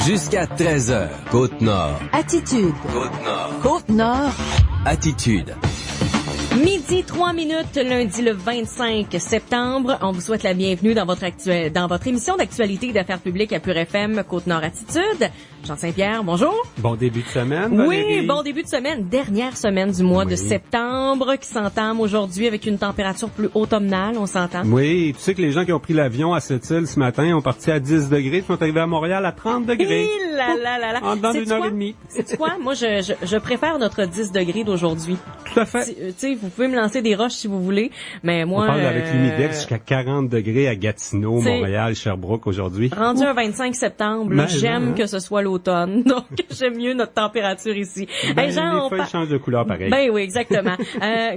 Jusqu'à 13h, Côte-Nord. Attitude. Côte-Nord. Côte-Nord. Attitude. Midi 3 minutes, lundi le 25 septembre. On vous souhaite la bienvenue dans votre émission d'actualité et d'affaires publiques à Pure FM Côte-Nord Attitude. Jean Saint-Pierre, bonjour. Bon début de semaine, Valérie. Oui, bon début de semaine. Dernière semaine du mois de septembre qui s'entame aujourd'hui avec une température plus automnale, on s'entend. Oui, tu sais que les gens qui ont pris l'avion à Sept-Îles ce matin ont parti à 10 degrés, ils sont arrivés à Montréal à 30 degrés. En dedans d'une heure et demie. C'est quoi? Moi, je préfère notre 10 degrés d'aujourd'hui. Tout à fait. Tu sais, vous pouvez me lancer des roches si vous voulez, mais moi... On parle avec l'humidex jusqu'à 40 degrés à Gatineau, Montréal, Sherbrooke aujourd'hui. Rendu un 25 septembre, là, j'aime que ce soit l'automne, donc j'aime mieux notre température ici. Ben, Jean, les feuilles changent de couleur pareil. Ben oui, exactement.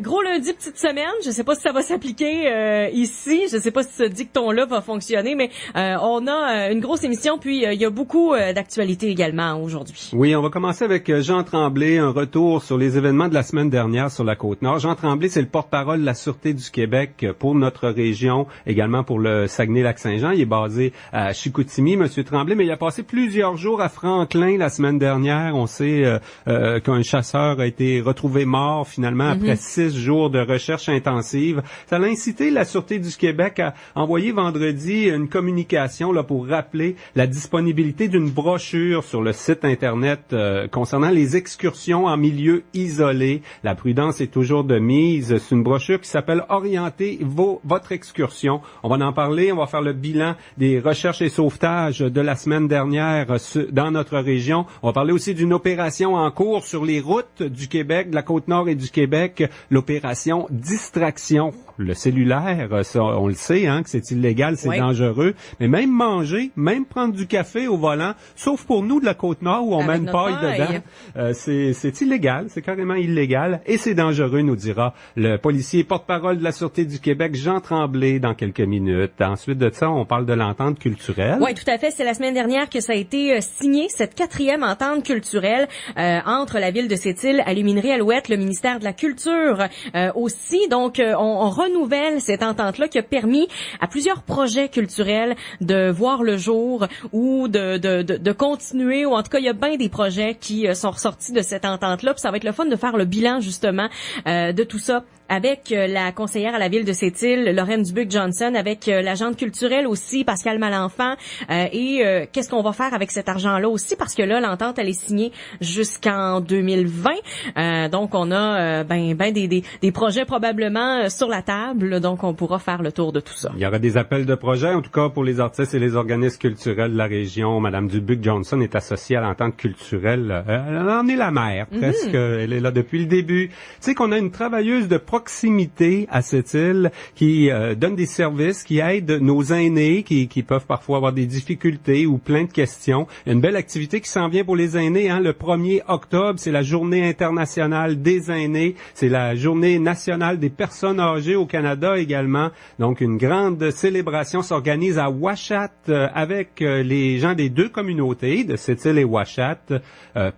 Gros lundi, petite semaine, je sais pas si ça va s'appliquer ici, je sais pas si ce dicton-là va fonctionner, mais on a une grosse émission, puis il y a beaucoup d'actualités également aujourd'hui. Oui, on va commencer avec Jean Tremblay, un retour sur les événements de la semaine dernière sur la Côte-Nord. Jean Tremblay, c'est le porte-parole de la Sûreté du Québec pour notre région, également pour le Saguenay-Lac-Saint-Jean. Il est basé à Chicoutimi, Monsieur Tremblay, mais il a passé plusieurs jours à Franklin la semaine dernière. On sait qu'un chasseur a été retrouvé mort finalement après 6 jours de recherche intensive. Ça a incité la Sûreté du Québec à envoyer vendredi une communication là pour rappeler la disponibilité d'une brochure sur le site Internet concernant les excursions en milieu isolé. La prudence est toujours de mise. C'est une brochure qui s'appelle « Orienter votre excursion ». On va en parler, on va faire le bilan des recherches et sauvetages de la semaine dernière dans notre région. On va parler aussi d'une opération en cours sur les routes du Québec, de la Côte-Nord et du Québec, l'opération Distraction. Le cellulaire, ça, on le sait, hein, que c'est illégal, c'est dangereux. Mais même manger, même prendre du café au volant, sauf pour nous de la Côte-Nord où on met une paille dedans, c'est illégal, c'est carrément illégal et c'est dangereux, nous dira le policier porte-parole de la Sûreté du Québec, Jean Tremblay, dans quelques minutes. Ensuite de ça, on parle de l'entente culturelle. Oui, tout à fait. C'est la semaine dernière que ça a été signé, cette 4e entente culturelle entre la ville de Sept-Îles, Aluminerie Alouette, le ministère de la Culture aussi. Donc, on renouvelle cette entente-là qui a permis à plusieurs projets culturels de voir le jour ou de continuer, ou en tout cas, il y a bien des projets qui sont ressortis de cette entente-là. Puis ça va être le fun de faire le bilan, justement, de tout ça avec la conseillère à la ville de Sept-Îles, Lorraine Dubuc-Johnson, avec l'agente culturelle aussi, Pascal Malenfant, et qu'est-ce qu'on va faire avec cet argent-là aussi, parce que là, l'entente, elle est signée jusqu'en 2020. Donc, on a des projets probablement sur la table, donc on pourra faire le tour de tout ça. Il y aura des appels de projets, en tout cas pour les artistes et les organismes culturels de la région. Madame Dubuc-Johnson est associée à l'entente culturelle. Elle en est la mère, presque. Elle est là depuis le début. Tu sais qu'on a une travailleuse de proximité à cette île qui donne des services, qui aide nos aînés qui peuvent parfois avoir des difficultés ou plein de questions. Une belle activité qui s'en vient pour les aînés, hein. Le 1er octobre, c'est la Journée internationale des aînés. C'est la Journée nationale des personnes âgées au Canada également. Donc, une grande célébration s'organise à Ouachat avec les gens des deux communautés, de Sept-Îles et Ouachat.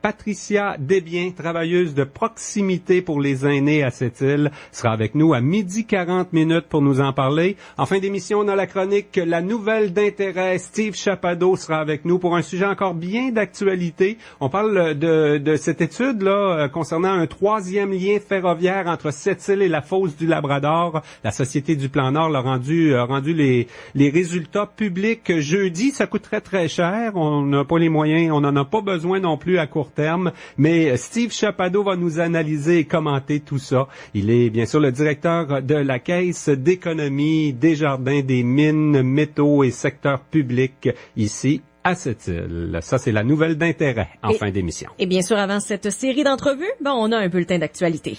Patricia Desbiens, travailleuse de proximité pour les aînés à Sept-Îles, sera avec nous à 12h40 pour nous en parler. En fin d'émission, on a la chronique La Nouvelle d'intérêt. Steve Chappado sera avec nous pour un sujet encore bien d'actualité. On parle de cette étude-là concernant un 3e lien ferroviaire entre Sept-Îles et la fosse du Labrador. La Société du Plan Nord a rendu les résultats publics jeudi. Ça coûterait très cher. On n'a pas les moyens, on n'en a pas besoin non plus à court terme. Mais Steve Chappado va nous analyser et commenter tout ça. Il est bien sûr le directeur de la Caisse d'économie des Jardins des Mines, Métaux et Secteurs publics ici à Sept-Îles. Ça, c'est la nouvelle d'intérêt en fin d'émission. Et bien sûr, avant cette série d'entrevues, on a un bulletin d'actualité.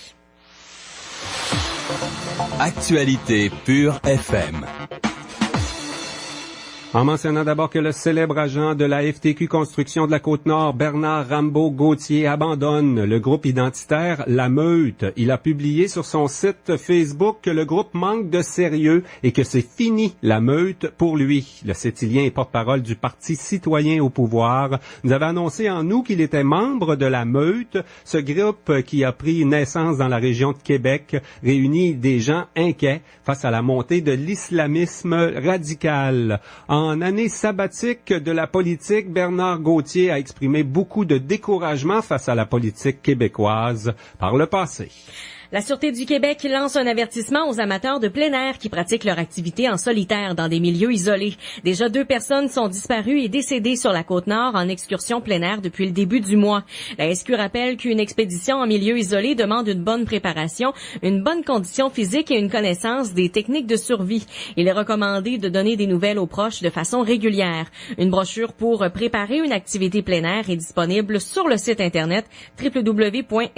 Actualité Pure FM. En mentionnant d'abord que le célèbre agent de la FTQ Construction de la Côte-Nord, Bernard Rambaud-Gauthier, abandonne le groupe identitaire La Meute. Il a publié sur son site Facebook que le groupe manque de sérieux et que c'est fini La Meute pour lui. Le Sétilien est porte-parole du Parti citoyen au pouvoir. Nous avait annoncé en août qu'il était membre de La Meute, ce groupe qui a pris naissance dans la région de Québec, réunit des gens inquiets face à la montée de l'islamisme radical. En En année sabbatique de la politique, Bernard Gauthier a exprimé beaucoup de découragement face à la politique québécoise par le passé. La Sûreté du Québec lance un avertissement aux amateurs de plein air qui pratiquent leur activité en solitaire dans des milieux isolés. Déjà 2 personnes sont disparues et décédées sur la Côte-Nord en excursion plein air depuis le début du mois. La SQ rappelle qu'une expédition en milieu isolé demande une bonne préparation, une bonne condition physique et une connaissance des techniques de survie. Il est recommandé de donner des nouvelles aux proches de façon régulière. Une brochure pour préparer une activité plein air est disponible sur le site internet www.sq.gouv.qc.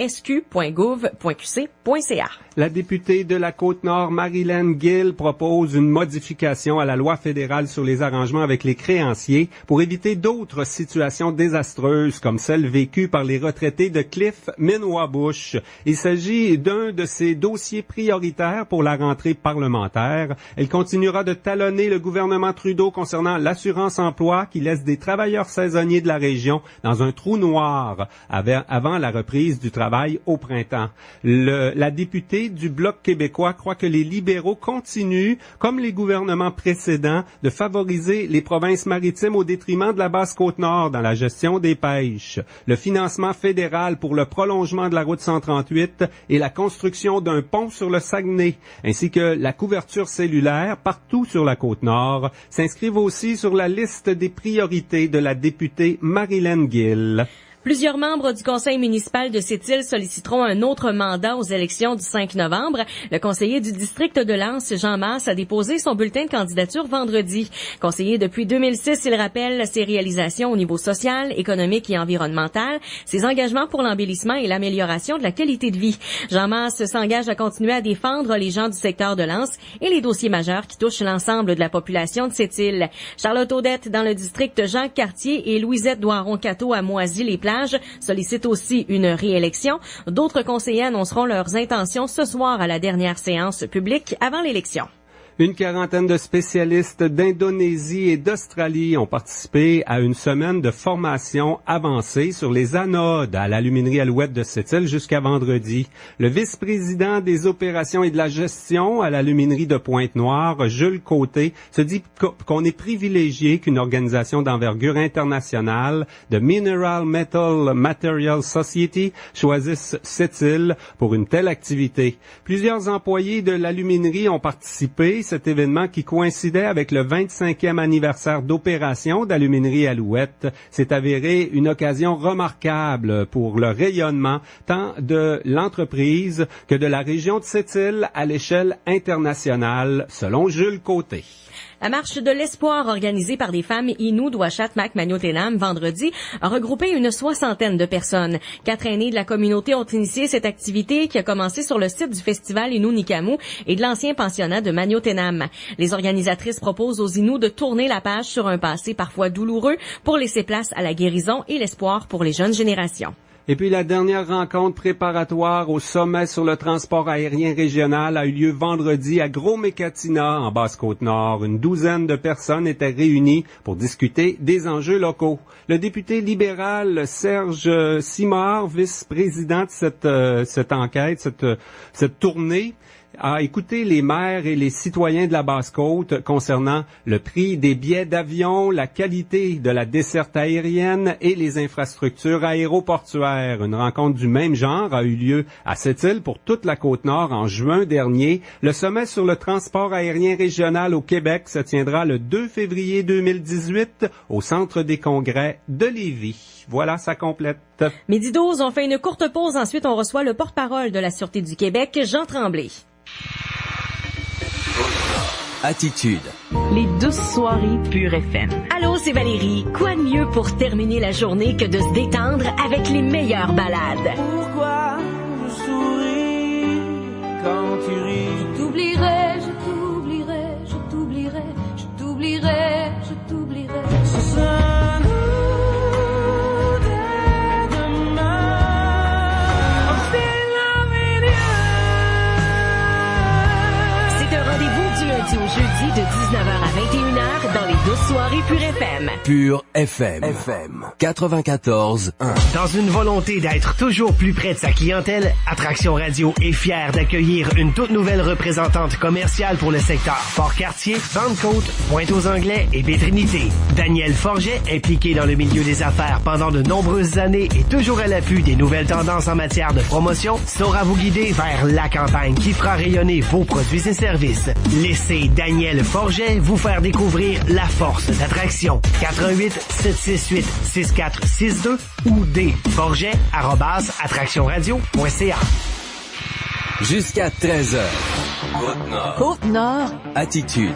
La députée de la Côte-Nord, Marilyn Gill, propose une modification à la loi fédérale sur les arrangements avec les créanciers pour éviter d'autres situations désastreuses comme celle vécue par les retraités de Cliff Minwabush. Il s'agit d'un de ces dossiers prioritaires pour la rentrée parlementaire. Elle continuera de talonner le gouvernement Trudeau concernant l'assurance-emploi qui laisse des travailleurs saisonniers de la région dans un trou noir avant la reprise du travail au printemps. La députée du Bloc québécois croit que les libéraux continuent, comme les gouvernements précédents, de favoriser les provinces maritimes au détriment de la Basse-Côte-Nord dans la gestion des pêches. Le financement fédéral pour le prolongement de la route 138 et la construction d'un pont sur le Saguenay, ainsi que la couverture cellulaire partout sur la Côte-Nord, s'inscrivent aussi sur la liste des priorités de la députée Marilyn Gill. Plusieurs membres du conseil municipal de Sept-Îles solliciteront un autre mandat aux élections du 5 novembre. Le conseiller du district de Lens, Jean Masse, a déposé son bulletin de candidature vendredi. Conseiller depuis 2006, il rappelle ses réalisations au niveau social, économique et environnemental, ses engagements pour l'embellissement et l'amélioration de la qualité de vie. Jean Masse s'engage à continuer à défendre les gens du secteur de Lens et les dossiers majeurs qui touchent l'ensemble de la population de Sept-Îles. Charlotte Audette dans le district Jacques-Cartier et Louisette Doiron-Cateau à Moisy-les-Plages sollicite aussi une réélection. D'autres conseillers annonceront leurs intentions ce soir à la dernière séance publique avant l'élection. Une quarantaine de spécialistes d'Indonésie et d'Australie ont participé à une semaine de formation avancée sur les anodes à l'aluminerie Alouette de Sept-Îles jusqu'à vendredi. Le vice-président des opérations et de la gestion à l'aluminerie de Pointe-Noire, Jules Côté, se dit qu'on est privilégié qu'une organisation d'envergure internationale de Mineral Metal Materials Society choisisse Sept-Îles pour une telle activité. Plusieurs employés de l'aluminerie ont participé. Cet événement qui coïncidait avec le 25e anniversaire d'opération d'Aluminerie Alouette s'est avéré une occasion remarquable pour le rayonnement tant de l'entreprise que de la région de Sept-Îles à l'échelle internationale, selon Jules Côté. La marche de l'espoir organisée par des femmes Innu d'Ouachat-Mac-Magnoténam vendredi a regroupé une 60aine de personnes. 4 aînés de la communauté ont initié cette activité qui a commencé sur le site du festival Innu Nikamu et de l'ancien pensionnat de Magnoténam. Les organisatrices proposent aux Innu de tourner la page sur un passé parfois douloureux pour laisser place à la guérison et l'espoir pour les jeunes générations. Et puis la dernière rencontre préparatoire au sommet sur le transport aérien régional a eu lieu vendredi à Gros-Mécatina, en Basse-Côte-Nord. Une douzaine de personnes étaient réunies pour discuter des enjeux locaux. Le député libéral Serge Simard, vice-président de cette enquête, cette tournée, a écouté les maires et les citoyens de la Basse-Côte concernant le prix des billets d'avion, la qualité de la desserte aérienne et les infrastructures aéroportuaires. Une rencontre du même genre a eu lieu à Sept-Îles pour toute la Côte-Nord en juin dernier. Le sommet sur le transport aérien régional au Québec se tiendra le 2 février 2018 au Centre des congrès de Lévis. Voilà, ça complète. 12h, on fait une courte pause. Ensuite, on reçoit le porte-parole de la Sûreté du Québec, Jean Tremblay. Attitude. Les douces soirées Pure FM. Allô, c'est Valérie. Quoi de mieux pour terminer la journée que de se détendre avec les meilleures ballades? Pourquoi je souris quand tu ris? Je t'oublierai, je t'oublierai, je t'oublierai, je t'oublierai, je t'oublierai. Ce sera nous dès demain. On fait l'avenir. C'est un rendez-vous du lundi au jeudi de 19h à 21h dans les douces soirées Pure FM. FM. Pure FM. 94.1. Dans une volonté d'être toujours plus près de sa clientèle, Attraction Radio est fière d'accueillir une toute nouvelle représentante commerciale pour le secteur Port-Cartier, Pentecôte, Pointe-aux-Anglais et Baie-Trinité. Danielle Forget, impliquée dans le milieu des affaires pendant de nombreuses années et toujours à l'affût des nouvelles tendances en matière de promotion, saura vous guider vers la campagne qui fera rayonner vos produits et services. Laissez Danielle Forget vous faire découvrir la force d'Attraction. 88-768-6462 ou dforget@attractionradio.ca. Jusqu'à 13h. Côte-Nord. Côte-Nord. Attitude.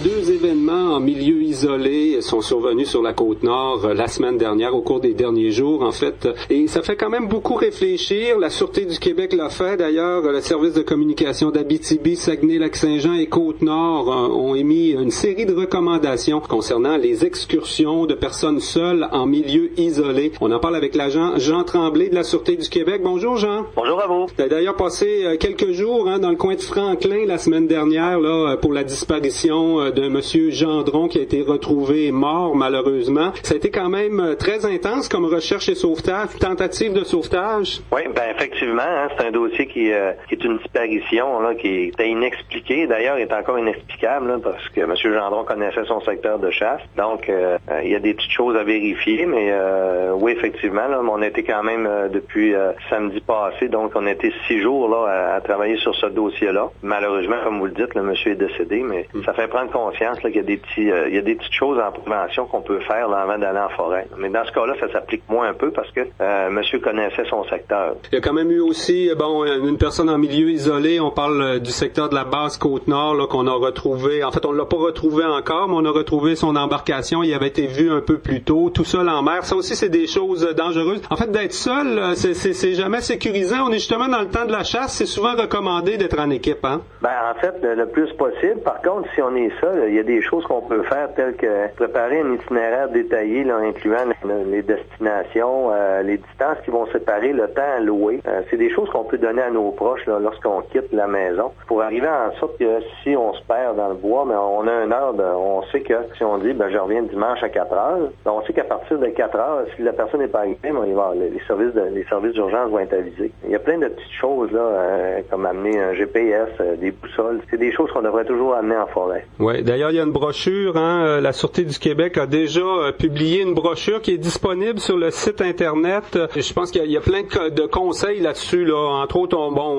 Deux événements en milieu isolé sont survenus sur la Côte-Nord la semaine dernière, au cours des derniers jours, en fait. Et ça fait quand même beaucoup réfléchir. La Sûreté du Québec l'a fait. D'ailleurs, le service de communication d'Abitibi, Saguenay-Lac-Saint-Jean et Côte-Nord ont émis une série de recommandations concernant les excursions de personnes seules en milieu isolé. On en parle avec l'agent Jean Tremblay de la Sûreté du Québec. Bonjour, Jean. Bonjour à vous. Tu as d'ailleurs passé quelques jours dans le coin de Franklin la semaine dernière là, pour la disparition de Monsieur Gendron qui a été retrouvé mort malheureusement. Ça a été quand même très intense comme recherche et sauvetage, tentative de sauvetage. Oui, effectivement, c'est un dossier qui est une disparition là, qui était inexpliquée. D'ailleurs, il est encore inexplicable là, parce que Monsieur Gendron connaissait son secteur de chasse. Donc, il y a des petites choses à vérifier, mais oui, effectivement, là, on a été quand même depuis samedi passé, donc on a été 6 jours là à travailler sur ce dossier-là. Malheureusement, comme vous le dites, le monsieur est décédé, mais ça fait prendre conscience là, qu'il y a des petites choses en prévention qu'on peut faire là, avant d'aller en forêt. Mais dans ce cas-là, ça s'applique moins un peu parce que monsieur connaissait son secteur. Il y a quand même eu aussi une personne en milieu isolé. On parle du secteur de la base Côte-Nord là, qu'on a retrouvé. En fait, on l'a pas retrouvé encore, mais on a retrouvé son embarcation. Il avait été vu un peu plus tôt, tout seul en mer. Ça aussi, c'est des choses dangereuses. En fait, d'être seul, c'est jamais sécurisant. On est justement dans le temps de la chasse. C'est souvent recommandé d'être en équipe, hein? En fait, le plus possible. Par contre, si on est seul, il y a des choses qu'on peut faire telles que préparer un itinéraire détaillé là, incluant les destinations, les distances qui vont séparer, le temps alloué. C'est des choses qu'on peut donner à nos proches là, lorsqu'on quitte la maison pour arriver en sorte que si on se perd dans le bois, mais on a une heure, on sait que si on dit je reviens dimanche à 4 heures, on sait qu'à partir de 4 heures, si la personne n'est pas arrivée, les services d'urgence vont être avisés. Il y a plein de petites choses là, comme amener un GPS, des boussoles. C'est des choses qu'on devrait toujours amener en forêt. Oui, d'ailleurs, il y a une brochure, la Sûreté du Québec a déjà publié une brochure qui est disponible sur le site Internet. Je pense qu'il y a plein de conseils là-dessus, là. Entre autres,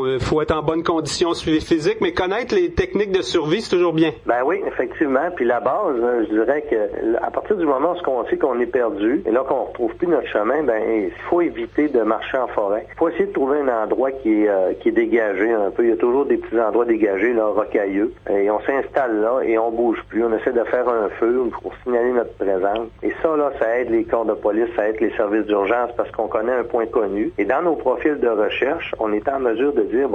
il faut être en bonne condition physique, mais connaître les techniques de survie, c'est toujours bien. Oui, effectivement. Puis la base, je dirais que à partir du moment où on sait qu'on est perdu, et là qu'on retrouve plus notre chemin, il faut éviter de marcher en forêt. Il faut essayer de trouver un endroit qui est dégagé un peu. Il y a toujours des petits endroits dégagés, là, rocailleux. Et on s'installe là et on bouge plus. On essaie de faire un feu pour signaler notre présence. Et ça, là, ça aide les corps de police, ça aide les services d'urgence parce qu'on connaît un point connu. Et dans nos profils de recherche, on est en mesure de dire,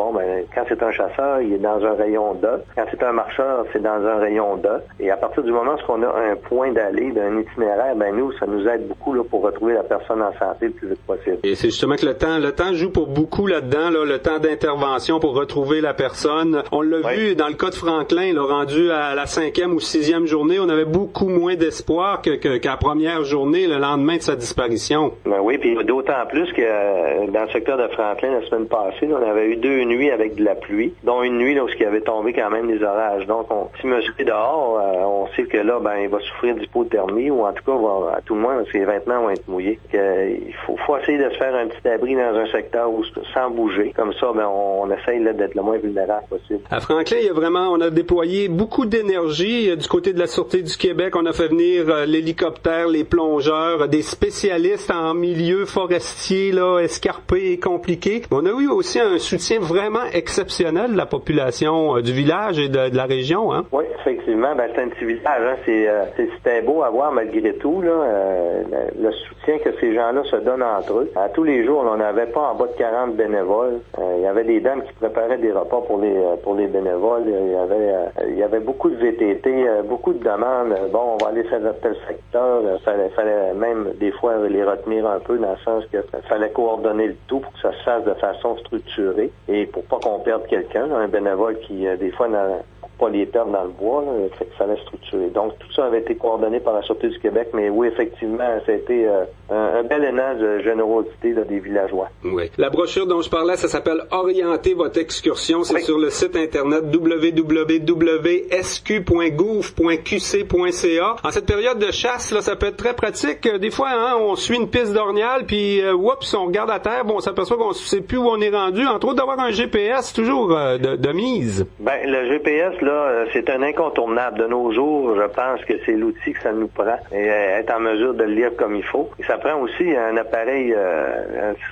quand c'est un chasseur, il est dans un rayon d'A. Quand c'est un marcheur, c'est dans un rayon d'A. Et à partir du moment où on a un point d'aller, d'un itinéraire, nous, ça nous aide beaucoup là, pour retrouver la personne en santé le plus vite possible. Et c'est justement que le temps joue pour beaucoup là-dedans, là, le temps d'intervention pour retrouver la personne. On l'a vu dans le cas de Franklin, là, rendu à la 5e ou 6e journée, on avait beaucoup moins d'espoir qu'à la première journée, le lendemain de sa disparition. Oui, puis d'autant plus que dans le secteur de Franklin, la semaine passée, on avait eu 2 nuits avec de la pluie, dont une nuit là, où il avait tombé quand même des orages. Donc, si monsieur est dehors, on sait que là, il va souffrir d'hypothermie, ou en tout cas, à tout le moins, ses vêtements vont être mouillés. Il faut essayer de se faire un petit abri dans un secteur sans bouger. Comme ça, on essaye là, d'être le moins vulnérable possible. À Franklin, on a déployé beaucoup d'énergie du côté de la Sûreté du Québec. On a fait venir l'hélicoptère, les plongeurs, des spécialistes en milieu forestier, là, escarpé et compliqué. On a eu aussi un soutien vraiment exceptionnel de la population du village et de la région. Hein? Oui, effectivement. C'est un petit village. Hein? C'était beau à voir malgré tout. Là, le soutien que ces gens-là se donnent entre eux. À tous les jours, on n'avait pas en bas de 40 bénévoles. Il y avait des dames qui préparaient des repas pour les bénévoles. Il y avait beaucoup de VTT, beaucoup de demandes. On va aller faire tel secteur. Fallait même des fois les retenir un peu dans le sens que fallait coordonner le tout pour que ça se fasse de façon structurée et pour pas qu'on perde quelqu'un. Un bénévole qui, des fois, pas les perdre dans le bois, là, fait que ça allait structurer. Donc, tout ça avait été coordonné par la Sûreté du Québec, mais oui, effectivement, ça a été un bel élan de générosité là, des villageois. Oui. La brochure dont je parlais, ça s'appelle « Orienter votre excursion ». C'est sur le site Internet www.sq.gouv.qc.ca. En cette période de chasse, là, ça peut être très pratique. Des fois, on suit une piste d'orignal, puis oups, on regarde à terre, bon, on s'aperçoit qu'on ne sait plus où on est rendu. Entre autres, d'avoir un GPS, c'est toujours de mise. Ben, le GPS, là, c'est un incontournable. De nos jours, je pense que c'est l'outil que ça nous prend et être en mesure de le lire comme il faut. Et ça prend aussi un appareil,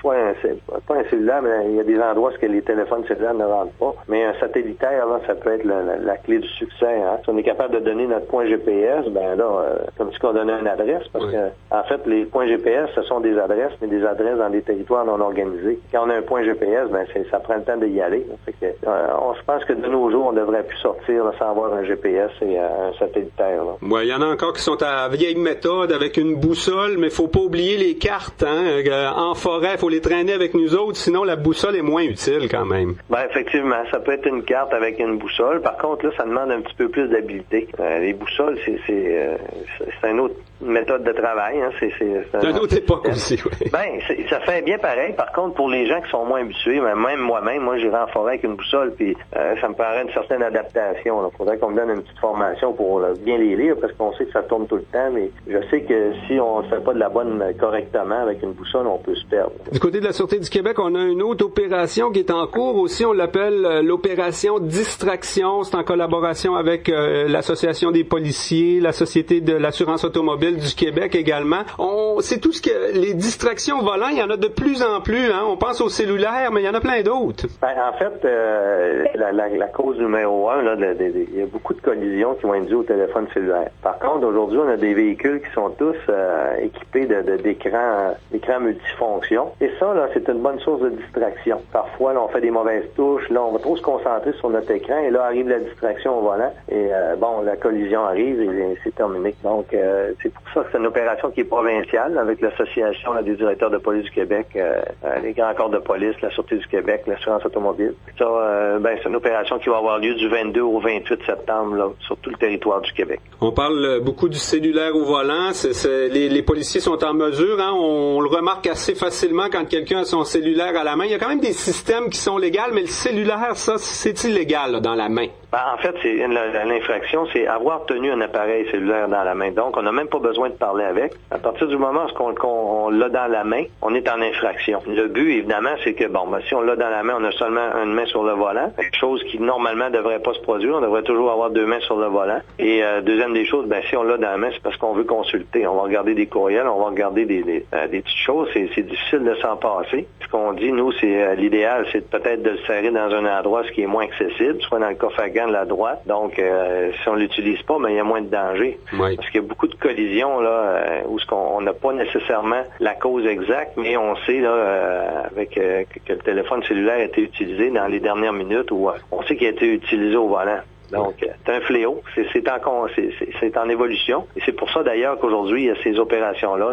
pas un cellulaire, mais il y a des endroits où les téléphones cellulaires ne rentrent pas. Mais un satellitaire, là, ça peut être la clé du succès. Hein. Si on est capable de donner notre point GPS, ben là, comme si on donnait une adresse, parce que en fait, les points GPS, ce sont des adresses, mais des adresses dans des territoires non organisés. Quand on a un point GPS, ben ça prend le temps d'y aller. Fait que, on se pense que de nos jours, on devrait plus sortir là, sans avoir un GPS et un satellitaire. Oui, il y en a encore qui sont à vieille méthode avec une boussole, mais faut pas oublier les cartes. Hein. En forêt, il faut les traîner avec nous autres, sinon la boussole est moins utile quand même. Ben effectivement, ça peut être une carte avec une boussole. Par contre, là, ça demande un petit peu plus d'habileté. Les boussoles, c'est une autre méthode de travail. Hein. C'est une autre époque aussi, oui. Ben, ça fait bien pareil. Par contre, pour les gens qui sont moins habitués, même moi-même, j'irai en forêt avec une boussole, puis ça me paraît une certaine adaptation. Il faudrait qu'on me donne une petite formation pour bien les lire, parce qu'on sait que ça tourne tout le temps, mais je sais que si on ne fait pas de la bonne correctement avec une boussole, on peut se perdre. Du côté de la Sûreté du Québec, on a une autre opération qui est en cours aussi. On l'appelle l'opération Distraction. C'est en collaboration avec l'Association des policiers, la Société de l'assurance automobile du Québec également. C'est tout ce que les distractions volant, il y en a de plus en plus. Hein. On pense aux cellulaires, mais il y en a plein d'autres. Ben, en fait, la cause numéro 1, il y a beaucoup de collisions qui vont être dues au téléphone cellulaire. Par contre, aujourd'hui, on a des véhicules qui sont tous équipés d'écrans multifonctions. Et ça, là, c'est une bonne source de distraction. Parfois, là, on fait des mauvaises touches. Là, on va trop se concentrer sur notre écran et là arrive la distraction au volant. Et la collision arrive et c'est terminé. Donc, c'est pour ça que c'est une opération qui est provinciale avec l'association des directeurs de police du Québec, les grands corps de police, la Sûreté du Québec, l'assurance automobile. Ça, c'est une opération qui va avoir lieu du 22 au 28 septembre là, sur tout le territoire du Québec. On parle beaucoup du cellulaire au volant. Les policiers sont en mesure, hein, on le remarque assez facilement quand quelqu'un a son cellulaire à la main. Il y a quand même des systèmes qui sont légaux, mais le cellulaire, ça, c'est illégal là, dans la main. Ben, en fait, l'infraction, c'est avoir tenu un appareil cellulaire dans la main. Donc, on n'a même pas besoin de parler avec. À partir du moment où on l'a dans la main, on est en infraction. Le but, évidemment, c'est que, si on l'a dans la main, on a seulement une main sur le volant, chose qui, normalement, ne devrait pas se produire. On devrait toujours avoir deux mains sur le volant. Et deuxième des choses, si on l'a dans la main, c'est parce qu'on veut consulter. On va regarder des courriels, on va regarder des petites choses. C'est difficile de s'en passer. Ce qu'on dit, nous, c'est l'idéal, c'est peut-être de le serrer dans un endroit ce qui est moins accessible, soit dans le coffre à gants de la droite. Donc, si on l'utilise pas, il y a moins de danger. Oui. Parce qu'il y a beaucoup de collisions là où on n'a pas nécessairement la cause exacte, mais on sait là que le téléphone cellulaire a été utilisé dans les dernières minutes ou on sait qu'il a été utilisé au volant. Donc, c'est un fléau. C'est en évolution. Et c'est pour ça d'ailleurs qu'aujourd'hui, il y a ces opérations-là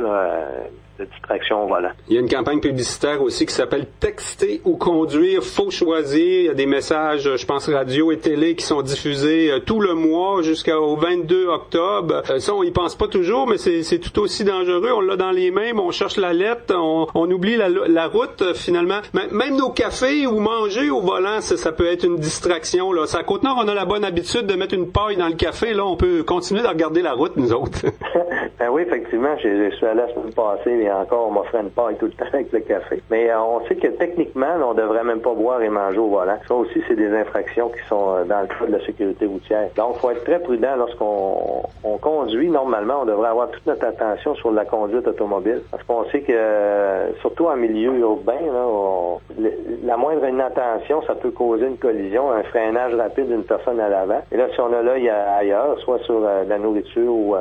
de distraction au volant. Il y a une campagne publicitaire aussi qui s'appelle « Texter ou conduire, faut choisir ». Il y a des messages, je pense, radio et télé qui sont diffusés tout le mois jusqu'au 22 octobre. Ça, on y pense pas toujours, mais c'est tout aussi dangereux. On l'a dans les mains, mais on cherche la lettre, on oublie la route, finalement. Même nos cafés ou manger au volant, ça peut être une distraction. Là. À Côte-Nord, on a la bonne habitude de mettre une paille dans le café. Là, on peut continuer de regarder la route, nous autres. Ben oui, effectivement, je suis allé la semaine passée et encore, on m'offrait une paille tout le temps avec le café. Mais on sait que techniquement, on devrait même pas boire et manger au volant. Ça aussi, c'est des infractions qui sont dans le code de la sécurité routière. Donc, il faut être très prudent lorsqu'on conduit. Normalement, on devrait avoir toute notre attention sur la conduite automobile. Parce qu'on sait que, surtout en milieu urbain, là, la moindre inattention, ça peut causer une collision, un freinage rapide d'une personne à l'avant. Et là, si on a l'œil ailleurs, soit sur la nourriture ou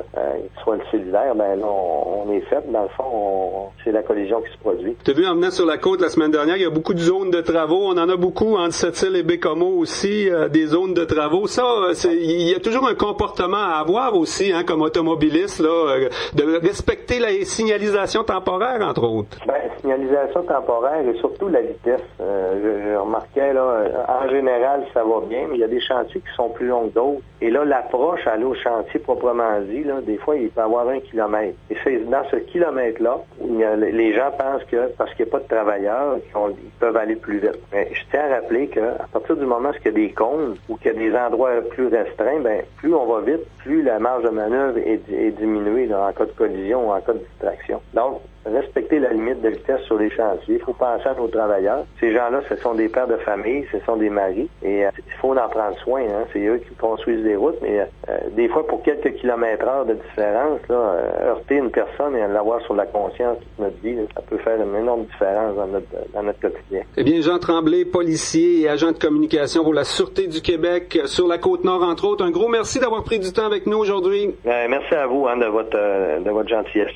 soit le cellulaire, là, on est fait. Dans le fond, c'est la collision qui se produit. Tu as vu, en venant sur la côte la semaine dernière, il y a beaucoup de zones de travaux. On en a beaucoup entre Sept-Îles et Bécomo aussi, des zones de travaux. Ça, il y a toujours un comportement à avoir aussi, hein, comme automobiliste, là, de respecter la signalisation temporaire, entre autres. Signalisation temporaire et surtout la vitesse. Je remarquais, là, en général, ça va bien, mais il y a des chantiers qui sont sont plus longs que d'autres. Et là, l'approche à aller au chantier proprement dit, là, des fois, il peut y avoir 1 kilomètre. Et c'est dans ce kilomètre-là où les gens pensent que parce qu'il n'y a pas de travailleurs, ils peuvent aller plus vite. Mais je tiens à rappeler qu'à partir du moment où il y a des cônes ou qu'il y a des endroits plus restreints, ben plus on va vite, plus la marge de manœuvre est diminuée là, en cas de collision ou en cas de distraction. Donc, respecter la limite de vitesse sur les chantiers. Il faut penser à nos travailleurs. Ces gens-là, ce sont des pères de famille, ce sont des maris. Et il faut en prendre soin. Hein. C'est eux qui construisent des routes. Mais des fois, pour quelques kilomètres-heure de différence, là, heurter une personne et l'avoir sur la conscience toute notre vie, là, ça peut faire une énorme différence dans notre quotidien. Eh bien, Jean Tremblay, policier et agent de communication pour la Sûreté du Québec sur la Côte-Nord, entre autres. Un gros merci d'avoir pris du temps avec nous aujourd'hui. Merci à vous de votre gentillesse.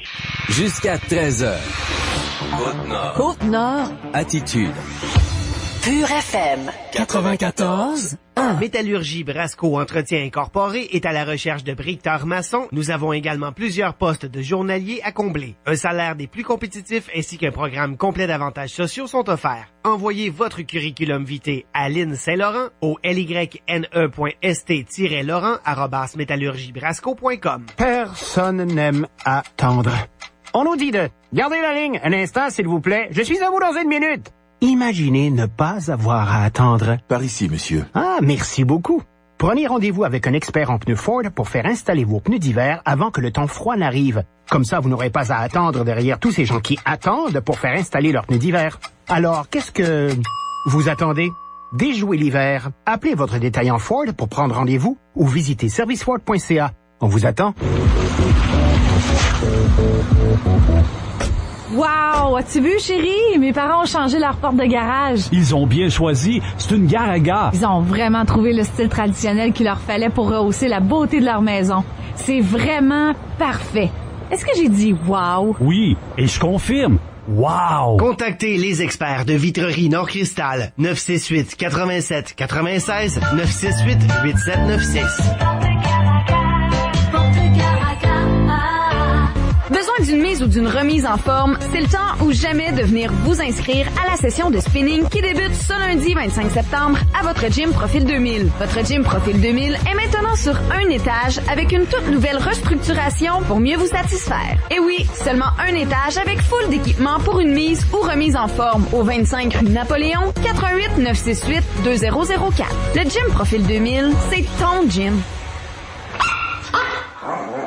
Jusqu'à 13h. Côte-Nord. Côte-Nord. Attitude. Pure FM. 94. Métallurgie Brasco Entretien Incorporé est à la recherche de briqueteurs maçons. Nous avons également plusieurs postes de journaliers à combler. Un salaire des plus compétitifs ainsi qu'un programme complet d'avantages sociaux sont offerts. Envoyez votre curriculum vitae à Lynn Saint-Laurent au lyne.st-laurent@métallurgiebrasco.com. Personne n'aime attendre. On nous dit de « Gardez la ligne, un instant, s'il vous plaît. Je suis à vous dans 1 minute. » Imaginez ne pas avoir à attendre. Par ici, monsieur. Ah, merci beaucoup. Prenez rendez-vous avec un expert en pneus Ford pour faire installer vos pneus d'hiver avant que le temps froid n'arrive. Comme ça, vous n'aurez pas à attendre derrière tous ces gens qui attendent pour faire installer leurs pneus d'hiver. Alors, qu'est-ce que vous attendez? Déjouez l'hiver. Appelez votre détaillant Ford pour prendre rendez-vous ou visitez serviceford.ca. On vous attend. Wow! As-tu vu, chérie? Mes parents ont changé leur porte de garage. Ils ont bien choisi. C'est une gare à gare. Ils ont vraiment trouvé le style traditionnel qu'il leur fallait pour rehausser la beauté de leur maison. C'est vraiment parfait. Est-ce que j'ai dit wow? Oui, et je confirme. Wow! Contactez les experts de Vitrerie Nord-Cristal 968 87 96 968 8796. Besoin d'une mise ou d'une remise en forme? C'est le temps ou jamais de venir vous inscrire à la session de spinning qui débute ce lundi 25 septembre à votre gym Profil 2000. Votre gym Profil 2000 est maintenant sur un étage avec une toute nouvelle restructuration pour mieux vous satisfaire. Et oui, seulement un étage avec full d'équipement pour une mise ou remise en forme au 25 rue Napoléon, 88 968 2004. Le gym Profil 2000, c'est ton gym.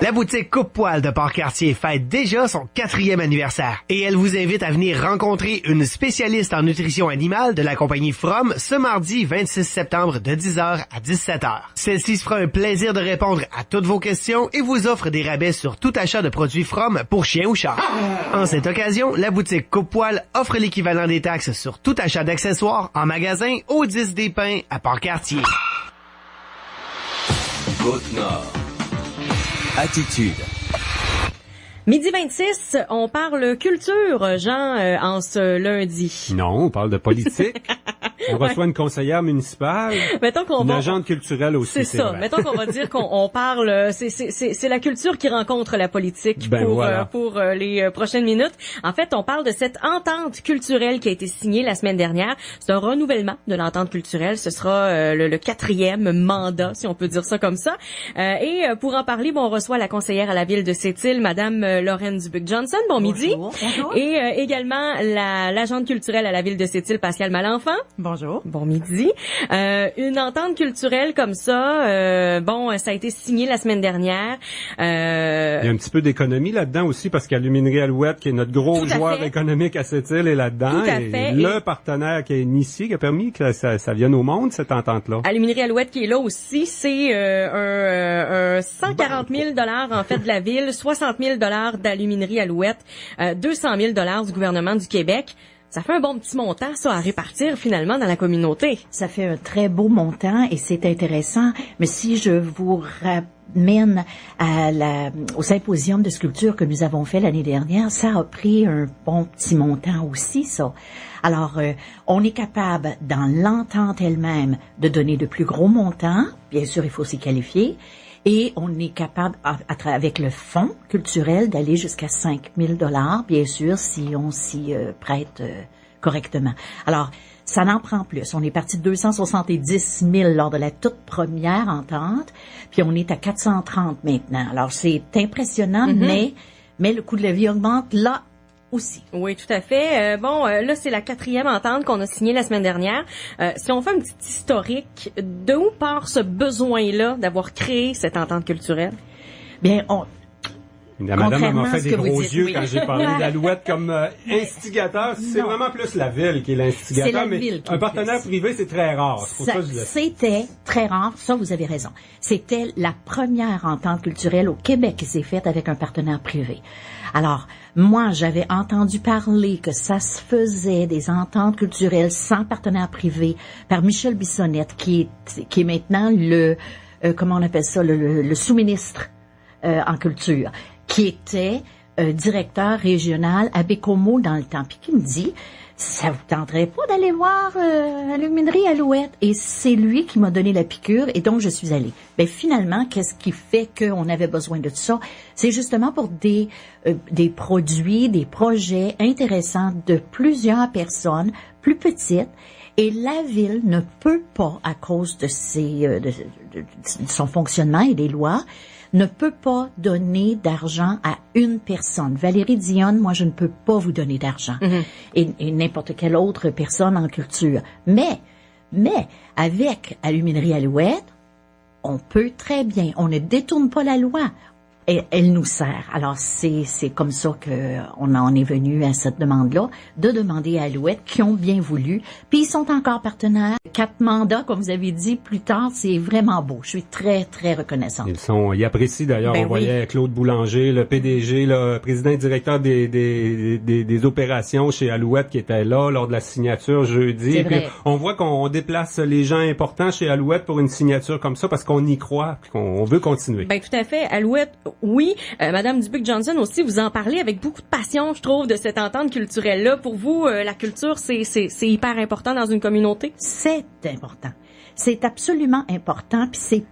La boutique Coupe-Poil de Port-Cartier fête déjà son 4e anniversaire et elle vous invite à venir rencontrer une spécialiste en nutrition animale de la compagnie From ce mardi 26 septembre de 10h à 17h. Celle-ci se fera un plaisir de répondre à toutes vos questions et vous offre des rabais sur tout achat de produits From pour chien ou chat. En cette occasion, la boutique Coupe-Poil offre l'équivalent des taxes sur tout achat d'accessoires en magasin au 10 des Pins à Port-Cartier. Côte-Nord. Attitude. Midi 26, on parle culture, Jean, en ce lundi. Non, on parle de politique. On reçoit une conseillère municipale, une agente culturelle aussi. C'est ça. Vrai. Mettons qu'on va dire qu'on parle, c'est la culture qui rencontre la politique pour les prochaines minutes. En fait, on parle de cette entente culturelle qui a été signée la semaine dernière. C'est un renouvellement de l'entente culturelle. Ce sera le 4e mandat, si on peut dire ça comme ça. Et pour en parler, on reçoit la conseillère à la ville de Sept-Îles, Madame Lorraine Dubuc-Johnson. Bonjour. Bonjour. Et également l'agente culturelle à la ville de Sept-Îles, Pascal Malenfant. Bonjour. Bon midi. Une entente culturelle comme ça, ça a été signé la semaine dernière. Il y a un petit peu d'économie là-dedans aussi parce qu'Aluminerie Alouette, qui est notre gros joueur économique à Sept-Îles, est là-dedans. Tout à fait. Le partenaire qui est initié, qui a permis que ça vienne au monde, cette entente-là. Aluminerie Alouette qui est là aussi, c'est un 140 000 en fait de la ville, 60 000 d'Aluminerie Alouette, 200 000 du gouvernement du Québec. Ça fait un bon petit montant, ça, à répartir finalement dans la communauté. Ça fait un très beau montant et c'est intéressant. Mais si je vous ramène au symposium de sculpture que nous avons fait l'année dernière, ça a pris un bon petit montant aussi, ça. Alors, on est capable, dans l'entente elle-même, de donner de plus gros montants. Bien sûr, il faut s'y qualifier. Et on est capable, avec le fonds culturel, d'aller jusqu'à 5 000 $, bien sûr, si on s'y prête correctement. Alors, ça n'en prend plus. On est parti de 270 000 lors de la toute première entente, puis on est à 430 maintenant. Alors, c'est impressionnant, mais le coût de la vie augmente là aussi. Oui, tout à fait. Là, c'est la 4e entente qu'on a signée la semaine dernière. Si on fait un petit historique, de où part ce besoin-là d'avoir créé cette entente culturelle? Bien, Madame m'a fait des gros yeux oui. quand j'ai parlé d'Alouette comme instigateur. C'est vraiment plus la ville qui est l'instigateur, mais un partenaire privé, c'est très rare. C'était très rare, ça vous avez raison. C'était la première entente culturelle au Québec qui s'est faite avec un partenaire privé. Alors, moi, j'avais entendu parler que ça se faisait des ententes culturelles sans partenaire privé par Michel Bissonnette, qui est maintenant comment on appelle ça, le sous-ministre en culture, qui était directeur régional à Bécomo dans le temps, puis qui me dit, ça vous tenterait pas d'aller voir la luminerie Alouette? Et c'est lui qui m'a donné la piqûre, et donc je suis allée. Ben finalement, qu'est-ce qui fait qu'on avait besoin de tout ça? C'est justement pour des produits, des projets intéressants de plusieurs personnes, plus petites, et la ville ne peut pas, à cause de son fonctionnement et des lois, ne peut pas donner d'argent à une personne. Valérie Dionne, moi, je ne peux pas vous donner d'argent. Et n'importe quelle autre personne en culture. Mais, avec Aluminerie Alouette, on peut très bien, on ne détourne pas la loi. Et elle nous sert. Alors, c'est comme ça qu'on en est venu à cette demande-là, de demander à Alouette, qui ont bien voulu. Puis, ils sont encore partenaires. 4 mandats, comme vous avez dit plus tard, c'est vraiment beau. Je suis très, très reconnaissante. Ils apprécient d'ailleurs. On voyait Claude Boulanger, le PDG, le président et directeur des opérations chez Alouette qui était là lors de la signature jeudi. Et puis, on voit qu'on déplace les gens importants chez Alouette pour une signature comme ça parce qu'on y croit, puis qu'on veut continuer. Ben, tout à fait. Alouette, oui. Madame Dubuc-Johnson aussi, vous en parlez avec beaucoup de passion, je trouve, de cette entente culturelle-là. Pour vous, la culture, c'est hyper important dans une communauté? C'est important. C'est absolument important, puis c'est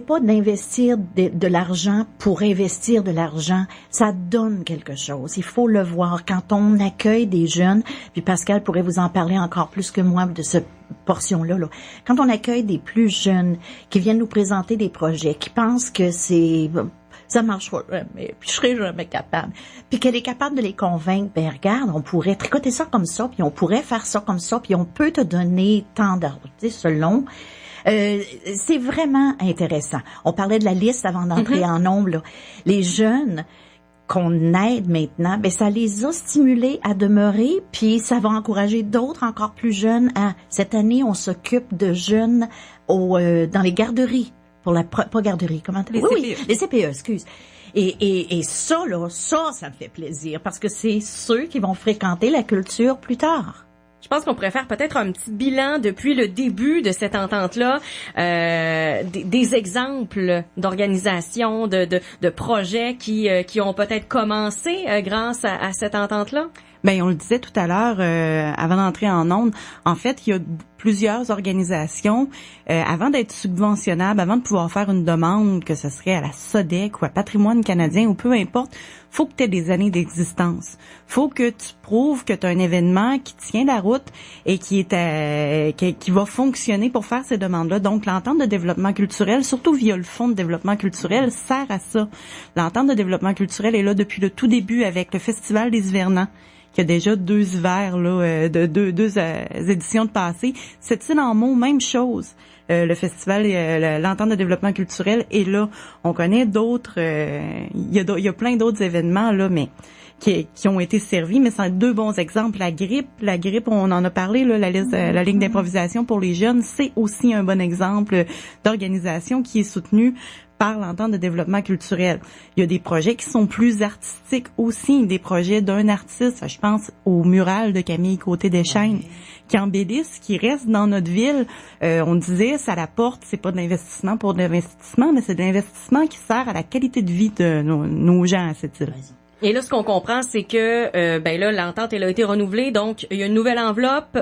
pas d'investir de l'argent pour investir de l'argent. Ça donne quelque chose. Il faut le voir. Quand on accueille des jeunes, puis Pascal pourrait vous en parler encore plus que moi de cette portion-là. Là. Quand on accueille des plus jeunes qui viennent nous présenter des projets, qui pensent que ça marchera jamais, puis je serai jamais capable. Puis qu'elle est capable de les convaincre, ben regarde, on pourrait tricoter ça comme ça, puis on pourrait faire ça comme ça, puis on peut te donner tant d'argent, selon. C'est vraiment intéressant. On parlait de la liste avant d'entrer en nombre. Là. Les jeunes qu'on aide maintenant, ben ça les a stimulés à demeurer, puis ça va encourager d'autres encore plus jeunes à. Cette année, on s'occupe de jeunes dans les garderies. Pour pas garderie, comment t'appelles? Oui, les CPE, excuse. Et ça, ça me fait plaisir parce que c'est ceux qui vont fréquenter la culture plus tard. Je pense qu'on pourrait faire peut-être un petit bilan depuis le début de cette entente-là, des exemples d'organisations, de projets qui ont peut-être commencé grâce à cette entente-là. Ben, on le disait tout à l'heure, avant d'entrer en ondes, en fait, il y a plusieurs organisations, avant d'être subventionnables, avant de pouvoir faire une demande, que ce serait à la SODEC ou à Patrimoine canadien ou peu importe, faut que tu aies des années d'existence. Faut que tu prouves que tu as un événement qui tient la route et qui va fonctionner pour faire ces demandes-là. Donc, l'entente de développement culturel, surtout via le Fonds de développement culturel, sert à ça. L'entente de développement culturel est là depuis le tout début avec le Festival des Hivernants, qui a déjà 2 hivers, là, deux éditions de passé. Cette-ci en mots, même chose. Le festival, l'entente de développement culturel est là. On connaît d'autres, il y a plein d'autres événements, là, mais qui ont été servis, mais c'est 2 bons exemples. La grippe, on en a parlé, là, la Ligue d'improvisation pour les jeunes, c'est aussi un bon exemple d'organisation qui est soutenue par l'entente de développement culturel. Il y a des projets qui sont plus artistiques aussi, des projets d'un artiste, je pense au mural de Camille Côté-Deschênes, qui embellissent, qui restent dans notre ville. On disait, ça rapporte, c'est pas de l'investissement pour de l'investissement, mais c'est de l'investissement qui sert à la qualité de vie de nos gens à cette île. Et là, ce qu'on comprend, c'est que ben là, l'entente elle a été renouvelée, donc il y a une nouvelle enveloppe.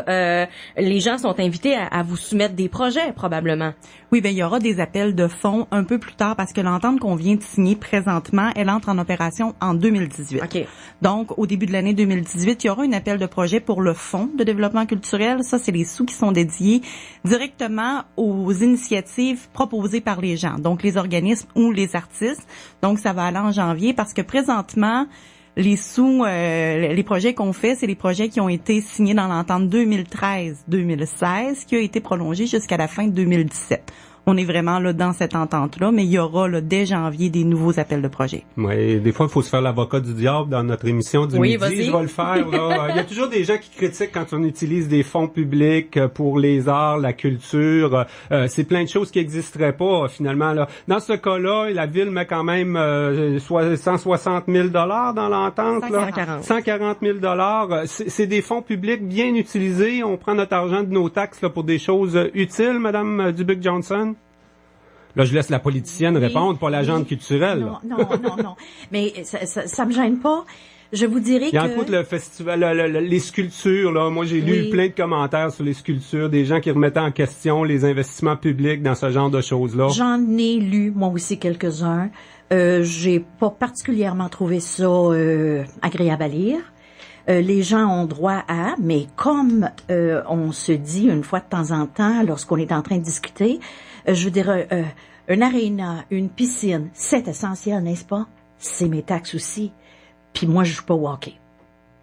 Les gens sont invités à vous soumettre des projets, probablement. Oui, ben il y aura des appels de fonds un peu plus tard parce que l'entente qu'on vient de signer présentement, elle entre en opération en 2018. OK. Donc, au début de l'année 2018, il y aura un appel de projet pour le fonds de développement culturel. Ça, c'est les sous qui sont dédiés directement aux initiatives proposées par les gens, donc les organismes ou les artistes. Donc, ça va aller en janvier parce que présentement, les sous, les projets qu'on fait, c'est les projets qui ont été signés dans l'entente 2013-2016 qui a été prolongée jusqu'à la fin de 2017. On est vraiment là dans cette entente-là, mais il y aura là, dès janvier des nouveaux appels de projets. Oui, des fois, il faut se faire l'avocat du diable dans notre émission du midi. Vas-y. Je vais le faire. Là. Il y a toujours des gens qui critiquent quand on utilise des fonds publics pour les arts, la culture. C'est plein de choses qui n'existeraient pas, finalement. Là. Dans ce cas-là, la Ville met quand même 160 000 $ dans l'entente. 140 000 $. C'est des fonds publics bien utilisés. On prend notre argent de nos taxes là, pour des choses utiles, Madame Dubuc-Johnson. Là, je laisse la politicienne répondre, pas l'agente culturelle. Non. Mais ça me gêne pas. Je vous dirais que... Il y a entre autres le festival, les sculptures, là. Moi, j'ai lu plein de commentaires sur les sculptures, des gens qui remettaient en question les investissements publics dans ce genre de choses-là. J'en ai lu, moi aussi, quelques-uns. J'ai pas particulièrement trouvé ça agréable à lire. Les gens ont droit à, mais comme on se dit une fois de temps en temps, lorsqu'on est en train de discuter, je veux dire, un aréna, une piscine, c'est essentiel, n'est-ce pas? C'est mes taxes aussi. Puis moi, je joue pas au hockey.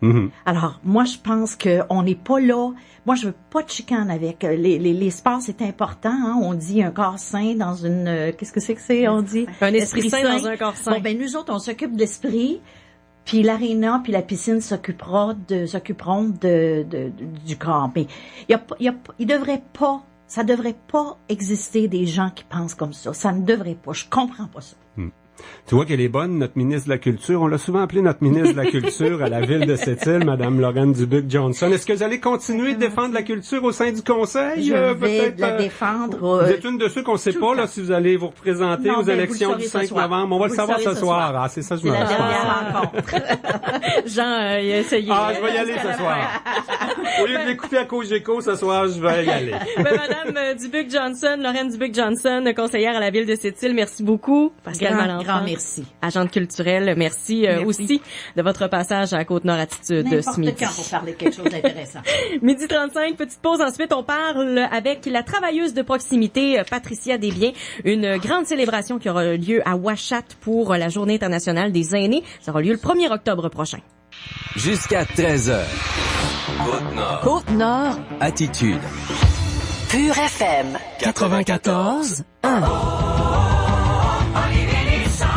Mm-hmm. Alors, moi, je pense qu'on n'est pas là. Moi, je veux pas de chicane avec les sports, c'est important. Hein? On dit un corps sain dans une... qu'est-ce que c'est on dit? Un esprit sain dans un corps sain. Bon, ben nous autres, on s'occupe de l'esprit. Puis l'aréna, puis la piscine s'occuperont du corps. Mais ça devrait pas exister des gens qui pensent comme ça. Ça ne devrait pas. Je comprends pas ça. Tu vois qu'elle est bonne, notre ministre de la Culture. On l'a souvent appelée notre ministre de la Culture à la Ville de Sept-Îles, Madame Lorraine Dubuc-Johnson. Est-ce que vous allez continuer de défendre la culture au sein du Conseil? Je vais la défendre. Vous êtes une de ceux qu'on ne sait pas là si vous allez vous représenter aux élections du 5 novembre. On va le savoir ce soir. Ah, c'est ça, je me la dernière rencontre. Jean, il a essayé. Ah, je vais y aller ce soir. Au lieu de l'écouter à Cogeco ce soir, je vais y aller. Madame Dubuc-Johnson, Lorraine Dubuc-Johnson, conseillère à la Ville de Sept-Îles, merci beaucoup. Pascal Malenfant. Grand merci. Agente culturelle, merci. Aussi de votre passage à Côte-Nord Attitude ce midi. N'importe quand pour parler de quelque chose d'intéressant. Midi 35, petite pause. Ensuite, on parle avec la travailleuse de proximité, Patricia Desbiens. Une grande célébration qui aura lieu à Ouachat pour la Journée internationale des aînés. Ça aura lieu le 1er octobre prochain. Jusqu'à 13h. Côte-Nord. Côte-Nord. Attitude. Pure FM. 94.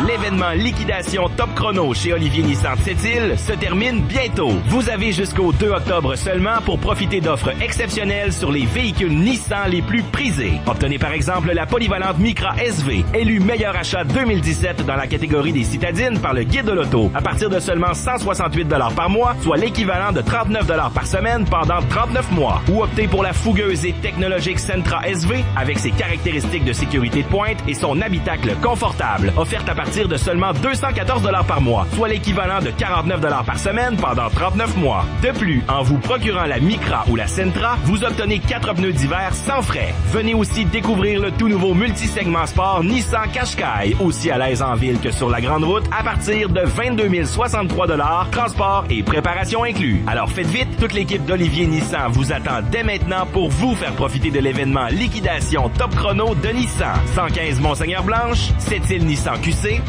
L'événement Liquidation Top Chrono chez Olivier Nissan de Sept-Îles se termine bientôt. Vous avez jusqu'au 2 octobre seulement pour profiter d'offres exceptionnelles sur les véhicules Nissan les plus prisés. Obtenez par exemple la polyvalente Micra SV, élue meilleur achat 2017 dans la catégorie des citadines par le Guide de l'auto, à partir de seulement 168 $ par mois, soit l'équivalent de 39 $ par semaine pendant 39 mois. Ou optez pour la fougueuse et technologique Sentra SV avec ses caractéristiques de sécurité de pointe et son habitacle confortable, offerte à partir de seulement 214 $ par mois, soit l'équivalent de 49 $ par semaine pendant 39 mois. De plus, en vous procurant la Micra ou la Sentra, vous obtenez 4 pneus d'hiver sans frais. Venez aussi découvrir le tout nouveau multisegment sport Nissan Qashqai, aussi à l'aise en ville que sur la grande route, à partir de 22 063 $, transport et préparation inclus. Alors faites vite, toute l'équipe d'Olivier Nissan vous attend dès maintenant pour vous faire profiter de l'événement Liquidation Top Chrono de Nissan. 115 Monseigneur-Blanche, Sept-Îles-Nissan-QC.ca.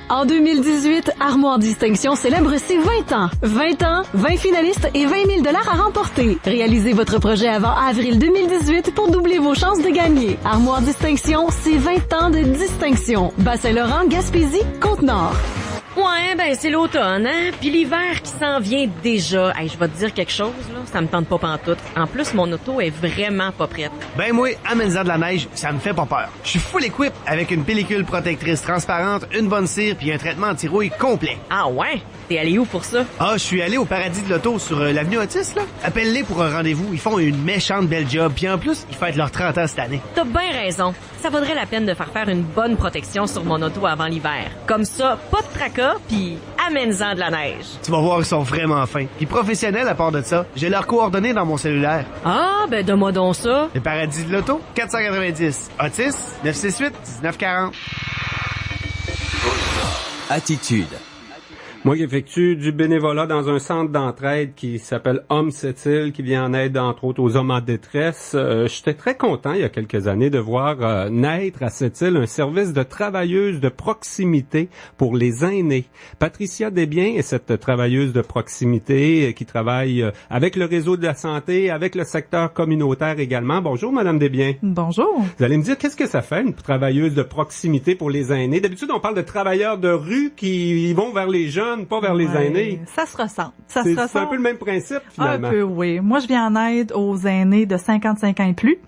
En 2018, Armoire Distinction célèbre ses 20 ans. 20 ans, 20 finalistes et 20 000 $ à remporter. Réalisez votre projet avant avril 2018 pour doubler vos chances de gagner. Armoire Distinction, c'est 20 ans de distinction. Bas-Saint-Laurent, Gaspésie, Côte-Nord. Ouais, ben c'est l'automne, hein? Puis l'hiver qui s'en vient déjà. Hey, je vais te dire quelque chose, là, ça me tente pas pantoute. En plus, mon auto est vraiment pas prête. Ben moi, amène-en de la neige, ça me fait pas peur. Je suis full équip avec une pellicule protectrice transparente, une bonne cire puis un traitement anti-rouille complet. Ah ouais? T'es allé où pour ça? Ah, je suis allé au Paradis de l'Auto sur l'avenue Otis, là. Appelle-les pour un rendez-vous, ils font une méchante belle job, puis en plus, ils fêtent leurs 30 ans cette année. T'as bien raison. Ça vaudrait la peine de faire une bonne protection sur mon auto avant l'hiver. Comme ça, pas de tracas, puis amène-en de la neige. Tu vas voir, ils sont vraiment fins. Puis professionnels à part de ça. J'ai leurs coordonnées dans mon cellulaire. Ah, ben donne-moi donc ça. Le Paradis de l'Auto, 490. Otis, 968-1940. Attitude. Moi qui effectue du bénévolat dans un centre d'entraide qui s'appelle Homme Sept-Îles, qui vient en aide entre autres aux hommes en détresse. J'étais très content il y a quelques années de voir naître à Sept-Îles un service de travailleuse de proximité pour les aînés. Patricia Desbiens est cette travailleuse de proximité qui travaille avec le réseau de la santé, avec le secteur communautaire également. Bonjour Madame Desbiens. Bonjour. Vous allez me dire qu'est-ce que ça fait une travailleuse de proximité pour les aînés? D'habitude on parle de travailleurs de rue qui vont vers les jeunes, pas vers les aînés. Ça se ressemble. C'est un peu le même principe, finalement. Un peu, oui. Moi, je viens en aide aux aînés de 55 ans et plus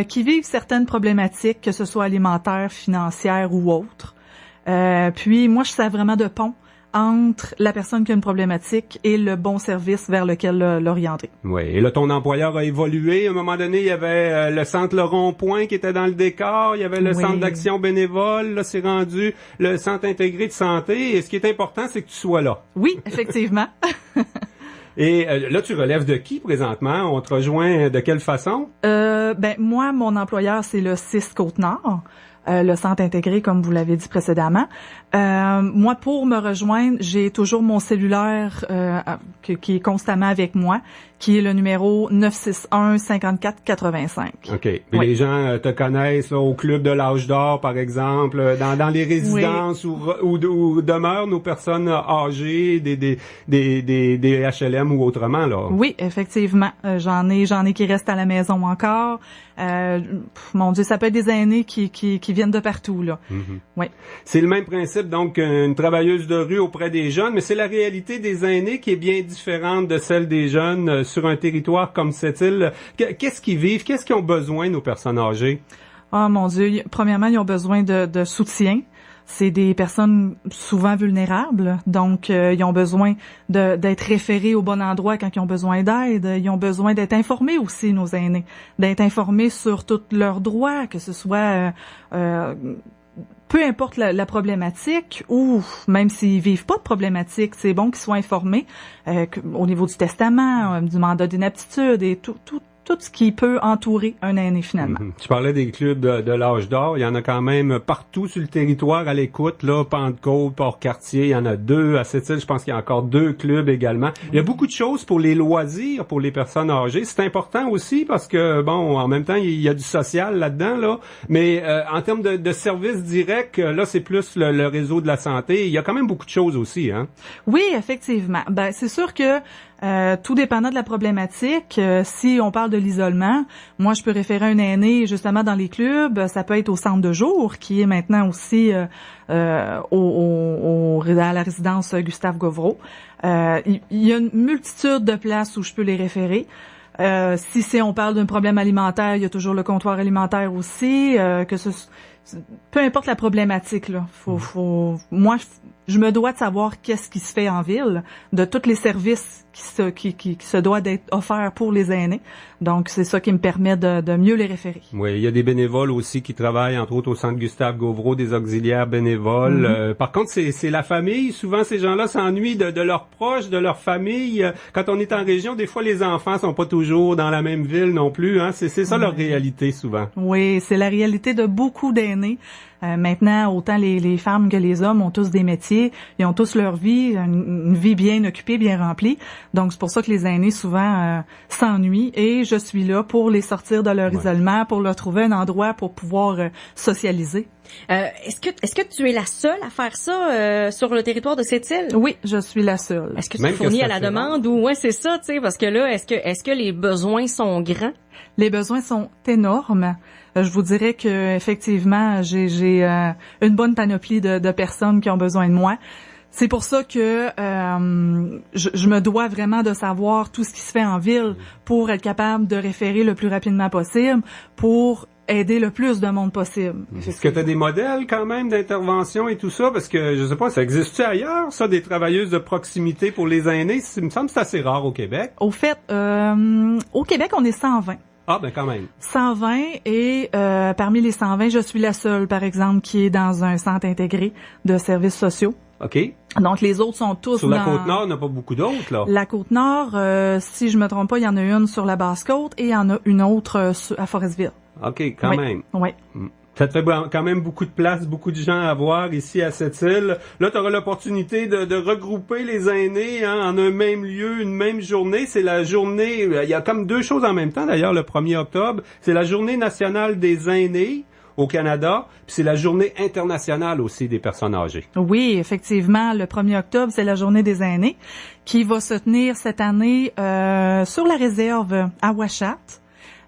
qui vivent certaines problématiques, que ce soit alimentaires, financières ou autres. Puis, moi, je sers vraiment de pont entre la personne qui a une problématique et le bon service vers lequel l'orienter. Oui, et là, ton employeur a évolué. À un moment donné, il y avait le centre Le Rond-Point qui était dans le décor, il y avait le centre d'action bénévole, là, c'est rendu le centre intégré de santé. Et ce qui est important, c'est que tu sois là. Oui, effectivement. Et là, tu relèves de qui présentement? On te rejoint de quelle façon? Moi, mon employeur, c'est le 6 Côte-Nord. Le centre intégré, comme vous l'avez dit précédemment. Moi, pour me rejoindre, j'ai toujours mon cellulaire qui est constamment avec moi, qui est le numéro 961-5485. OK. Puis les gens te connaissent là, au club de l'âge d'or, par exemple, dans les résidences où demeurent nos personnes âgées, des HLM ou autrement, là. Oui, effectivement. J'en ai qui restent à la maison encore. Mon Dieu, ça peut être des aînés qui viennent de partout, là. Mm-hmm. Oui. C'est le même principe, donc, une travailleuse de rue auprès des jeunes, mais c'est la réalité des aînés qui est bien différente de celle des jeunes sur un territoire comme Sept-Îles. Qu'est-ce qu'ils vivent? Qu'est-ce qu'ils ont besoin, nos personnes âgées? Ah, mon Dieu. Premièrement, ils ont besoin de soutien. C'est des personnes souvent vulnérables, donc ils ont besoin d'être référés au bon endroit quand ils ont besoin d'aide. Ils ont besoin d'être informés aussi, nos aînés, d'être informés sur tous leurs droits, que ce soit peu importe la problématique, ou même s'ils vivent pas de problématique, c'est bon qu'ils soient informés au niveau du testament, du mandat d'inaptitude et tout ce qui peut entourer un aîné finalement. Mm-hmm. Tu parlais des clubs de l'âge d'or, il y en a quand même partout sur le territoire à l'écoute, là, Pentecôte, Port-Cartier, il y en a 2, à Sept-Îles, je pense qu'il y a encore 2 clubs également. Il y a beaucoup de choses pour les loisirs, pour les personnes âgées, c'est important aussi parce que, bon, en même temps, il y a du social là-dedans, là, mais en termes de services directs, là, c'est plus le réseau de la santé, il y a quand même beaucoup de choses aussi, hein? Oui, effectivement. Ben, c'est sûr que tout dépendant de la problématique, si on parle de l'isolement, moi je peux référer un aîné justement dans les clubs, ça peut être au centre de jour qui est maintenant aussi à la résidence Gustave Govreau. Il y a une multitude de places où je peux les référer. Si on parle d'un problème alimentaire, il y a toujours le comptoir alimentaire aussi, peu importe la problématique là, moi je me dois de savoir qu'est-ce qui se fait en ville, de tous les services qui se doivent d'être offerts pour les aînés. Donc, c'est ça qui me permet de mieux les référer. Oui, il y a des bénévoles aussi qui travaillent, entre autres, au centre Gustave Govreau, des auxiliaires bénévoles. Mm-hmm. Par contre, c'est la famille. Souvent, ces gens-là s'ennuient de leurs proches, de leur famille. Quand on est en région, des fois, les enfants sont pas toujours dans la même ville non plus. Hein? C'est ça leur réalité, souvent. Oui, c'est la réalité de beaucoup d'aînés. Maintenant, autant les femmes que les hommes ont tous des métiers, ils ont tous leur vie, une vie bien occupée, bien remplie. Donc, c'est pour ça que les aînés, souvent, s'ennuient. Et je suis là pour les sortir de leur isolement, pour leur trouver un endroit pour pouvoir socialiser. Est-ce que tu es la seule à faire ça sur le territoire de Sept-Îles? Oui, je suis la seule. Est-ce que tu fournis à la demande ou c'est ça, tu sais, parce que là, est-ce que les besoins sont grands? Les besoins sont énormes. Je vous dirais que effectivement, j'ai une bonne panoplie de personnes qui ont besoin de moi. C'est pour ça que je me dois vraiment de savoir tout ce qui se fait en ville pour être capable de référer le plus rapidement possible pour aider le plus de monde possible. Est-ce que tu as des modèles quand même d'intervention et tout ça? Parce que, je sais pas, ça existe-tu ailleurs, ça, des travailleuses de proximité pour les aînés? Il me semble que c'est assez rare au Québec. Au fait, au Québec, on est 120. Ah, ben quand même. 120 et parmi les 120, je suis la seule, par exemple, qui est dans un centre intégré de services sociaux. OK. Donc, les autres sont tous sur la Côte-Nord, il n'y en a pas beaucoup d'autres, là. La Côte-Nord, si je me trompe pas, il y en a une sur la Basse-Côte et il y en a une autre à Forestville. OK, quand même. Oui. Ça te fait quand même beaucoup de place, beaucoup de gens à voir ici à cette île. Là, tu auras l'opportunité de regrouper les aînés en un même lieu, une même journée. C'est la journée, il y a comme deux choses en même temps d'ailleurs, le 1er octobre. C'est la journée nationale des aînés au Canada, puis c'est la journée internationale aussi des personnes âgées. Oui, effectivement, le 1er octobre, c'est la journée des aînés qui va se tenir cette année sur la réserve à Ouachat.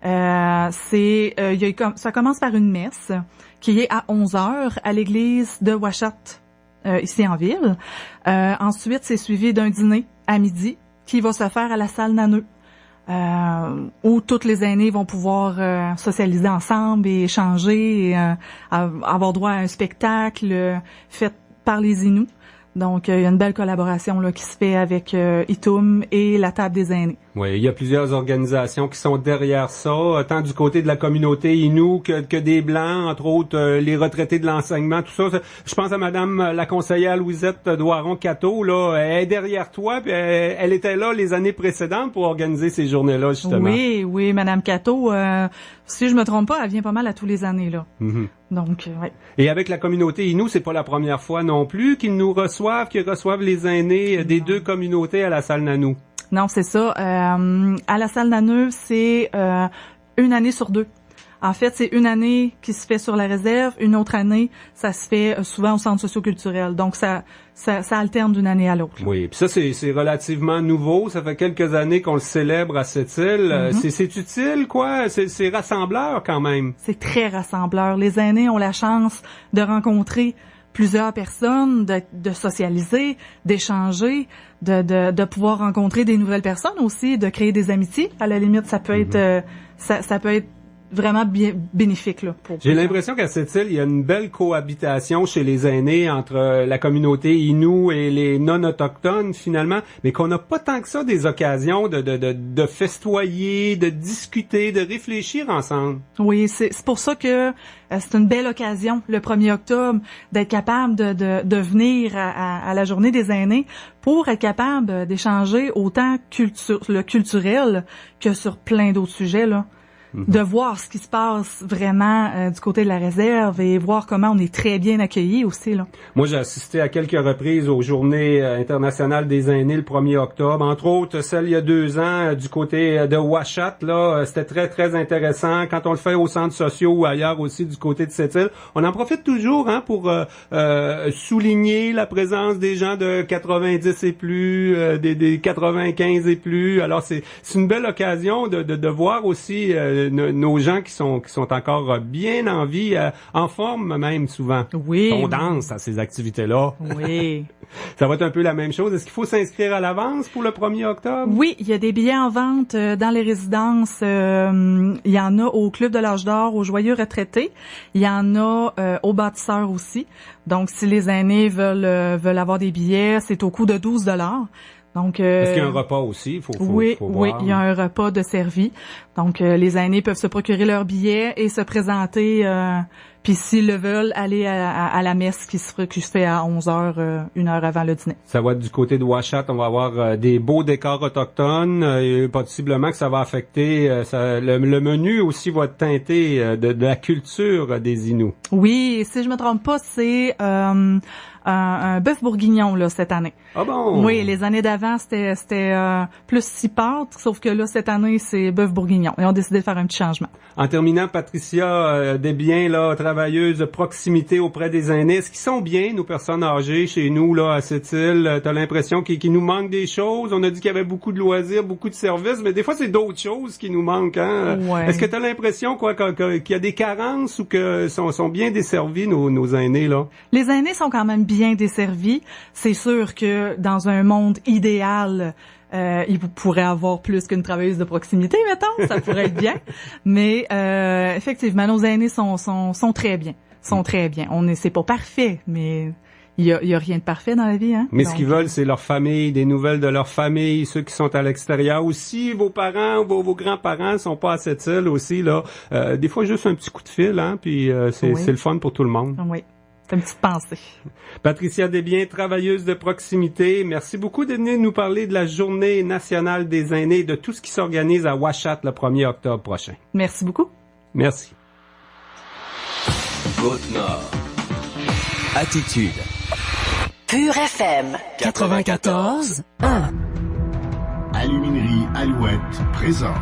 Ça commence par une messe qui est à 11h à l'église de Ouachat, ici en ville. Ensuite, c'est suivi d'un dîner à midi qui va se faire à la salle Naneux, où tous les aînés vont pouvoir socialiser ensemble et échanger, et, avoir droit à un spectacle fait par les Inuits. Donc, il y a une belle collaboration là qui se fait avec ITUM et la table des aînés. Oui, il y a plusieurs organisations qui sont derrière ça, tant du côté de la communauté Innu que des Blancs, entre autres les retraités de l'enseignement, tout ça. Je pense à Madame la conseillère Louisette Doiron-Cateau, là, elle est derrière toi, puis elle était là les années précédentes pour organiser ces journées-là, justement. Oui, Madame Cateau, si je me trompe pas, elle vient pas mal à tous les années, là. Mm-hmm. Donc, ouais. Et avec la communauté Innu, c'est pas la première fois non plus qu'ils nous reçoivent, qu'ils reçoivent les aînés des deux communautés à la salle Nanou. Non, c'est ça. À la salle Naneux, c'est une année sur deux. En fait, c'est une année qui se fait sur la réserve, une autre année, ça se fait souvent au centre socio-culturel. Donc, ça alterne d'une année à l'autre. Oui, puis ça, c'est relativement nouveau. Ça fait quelques années qu'on le célèbre à cette île. Mm-hmm. C'est utile, quoi? C'est rassembleur, quand même. C'est très rassembleur. Les aînés ont la chance de rencontrer plusieurs personnes, de socialiser, d'échanger, de pouvoir rencontrer des nouvelles personnes aussi, de créer des amitiés. À la limite, ça peut être ça peut être vraiment bien bénéfique là. J'ai l'impression qu'à cette île, il y a une belle cohabitation chez les aînés entre la communauté Innu et les non-autochtones finalement, mais qu'on n'a pas tant que ça des occasions de festoyer, de discuter, de réfléchir ensemble. Oui, c'est pour ça que c'est une belle occasion le 1er octobre d'être capable de venir à la journée des aînés pour être capable d'échanger autant le culturel que sur plein d'autres sujets là. De voir ce qui se passe vraiment du côté de la réserve et voir comment on est très bien accueillis aussi là. Moi, j'ai assisté à quelques reprises aux Journées internationales des aînés le 1er octobre, entre autres celle il y a 2 ans du côté de Ouachat là, c'était très très intéressant. Quand on le fait au centre sociaux ou ailleurs aussi du côté de cette île, on en profite toujours pour souligner la présence des gens de 90 et plus, des 95 et plus. Alors c'est une belle occasion de voir aussi nos gens qui sont encore bien en vie, en forme même souvent. Oui. On danse à ces activités-là. Oui. Ça va être un peu la même chose. Est-ce qu'il faut s'inscrire à l'avance pour le 1er octobre? Oui, il y a des billets en vente dans les résidences. Il y en a au Club de l'Âge d'Or, aux Joyeux Retraités. Il y en a aux bâtisseurs aussi. Donc, si les aînés veulent avoir des billets, c'est au coût de 12 $. Donc, est-ce qu'il y a un repas aussi? Faut oui, voir. Il y a un repas de servi. Donc, les aînés peuvent se procurer leur billet et se présenter. Puis, s'ils le veulent, aller à la messe qui se fait à 11h, 1 heure avant le dîner. Ça va être du côté de Ouachat. On va avoir des beaux décors autochtones. Et possiblement que ça va affecter... le menu aussi va être teinté de la culture des Inuits. Oui, si je me trompe pas, c'est... un bœuf bourguignon là cette année. Ah bon? Oui, les années d'avant c'était plus 6 pâtes, sauf que là cette année c'est bœuf bourguignon. Et on a décidé de faire un petit changement. En terminant, Patricia, Desbiens là, travailleuse de proximité auprès des aînés, est-ce qu'ils sont bien nos personnes âgées chez nous là à cette île? T'as l'impression qu'il nous manque des choses? On a dit qu'il y avait beaucoup de loisirs, beaucoup de services, mais des fois c'est d'autres choses qui nous manquent. Hein? Ouais. Est-ce que t'as l'impression qu'il y a des carences ou que sont bien desservis nos aînés là? Les aînés sont quand même bien desservis. C'est sûr que dans un monde idéal, il pourrait avoir plus qu'une travailleuse de proximité, mettons, ça pourrait être bien. Mais effectivement, nos aînés sont très bien, c'est pas parfait, mais il y a rien de parfait dans la vie, hein. Mais ce qu'ils veulent, c'est leur famille, des nouvelles de leur famille, ceux qui sont à l'extérieur aussi. Vos parents, vos grands-parents sont pas à cette île aussi là. Des fois, juste un petit coup de fil, hein, puis c'est le fun pour tout le monde. Oui. une petite pensée. Patricia Desbiens, travailleuse de proximité, merci beaucoup de venir nous parler de la Journée nationale des aînés et de tout ce qui s'organise à Ouachat le 1er octobre prochain. Merci beaucoup. Merci. Côte-Nord. Attitude. Pure FM. 94.1. Aluminerie Alouette présente.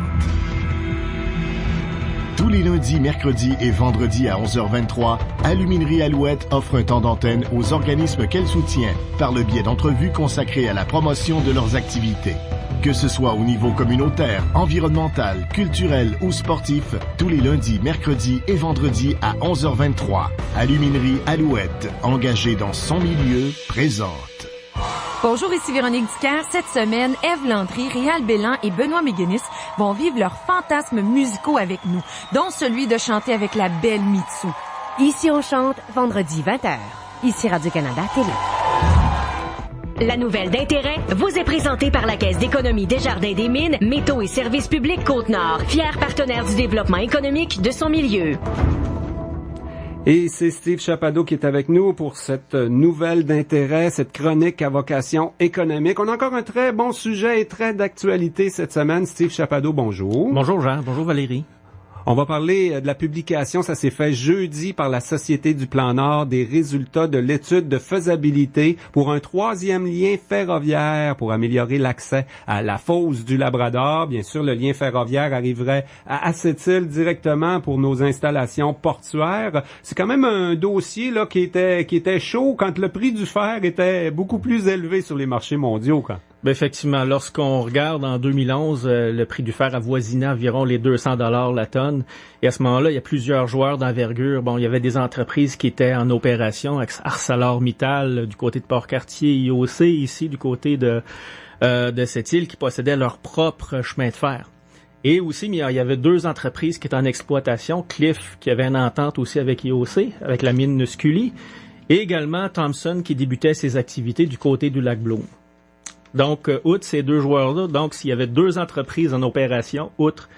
Tous les lundis, mercredis et vendredis à 11h23, Aluminerie Alouette offre un temps d'antenne aux organismes qu'elle soutient par le biais d'entrevues consacrées à la promotion de leurs activités. Que ce soit au niveau communautaire, environnemental, culturel ou sportif, tous les lundis, mercredis et vendredis à 11h23. Aluminerie Alouette, engagée dans son milieu, présente. Bonjour, ici Véronique Ducaire. Cette semaine, Ève Landry, Réal Bélan et Benoît Méguenis vont vivre leurs fantasmes musicaux avec nous, dont celui de chanter avec la belle Mitsou. Ici, on chante vendredi 20h. Ici Radio-Canada Télé. La nouvelle d'intérêt vous est présentée par la Caisse d'économie Desjardins-des-Mines, Métaux et Services publics Côte-Nord, fier partenaire du développement économique de son milieu. Et c'est Steve Chapado qui est avec nous pour cette nouvelle d'intérêt, cette chronique à vocation économique. On a encore un très bon sujet et très d'actualité cette semaine. Steve Chapado, bonjour. Bonjour Jean, bonjour Valérie. On va parler de la publication, ça s'est fait jeudi par la Société du Plan Nord, des résultats de l'étude de faisabilité pour un 3e lien ferroviaire pour améliorer l'accès à la fosse du Labrador. Bien sûr, le lien ferroviaire arriverait à Sept-Îles directement pour nos installations portuaires. C'est quand même un dossier là qui était chaud quand le prix du fer était beaucoup plus élevé sur les marchés mondiaux, quoi. Ben effectivement, lorsqu'on regarde en 2011, le prix du fer avoisinait environ les 200 $ la tonne. Et à ce moment-là, il y a plusieurs joueurs d'envergure. Bon, il y avait des entreprises qui étaient en opération, ArcelorMittal du côté de Port-Cartier, IOC ici du côté de Sept-Îles, qui possédaient leur propre chemin de fer. Et aussi, il y avait 2 entreprises qui étaient en exploitation. Cliff, qui avait une entente aussi avec IOC, avec la mine Scully, et également Thomson, qui débutait ses activités du côté du lac Bloom. Donc, outre ces 2 joueurs-là, donc s'il y avait 2 entreprises en opération, outre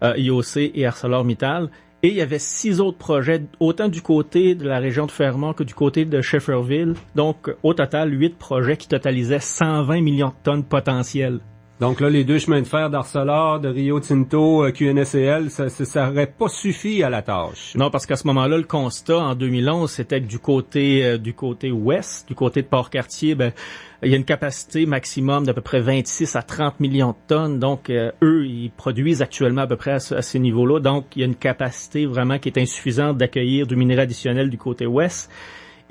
IOC et ArcelorMittal, et il y avait 6 autres projets, autant du côté de la région de Fermont que du côté de Shefferville. Donc, au total, 8 projets qui totalisaient 120 millions de tonnes potentielles. Donc là, les 2 chemins de fer d'Arcelor, de Rio Tinto, QNSCL, ça aurait pas suffi à la tâche. Non, parce qu'à ce moment-là, le constat en 2011, c'était que du côté ouest, du côté de Port-Cartier, il y a une capacité maximum d'à peu près 26 à 30 millions de tonnes. Donc, eux, ils produisent actuellement à peu près à ces niveaux-là. Donc, il y a une capacité vraiment qui est insuffisante d'accueillir du minerai additionnel du côté ouest.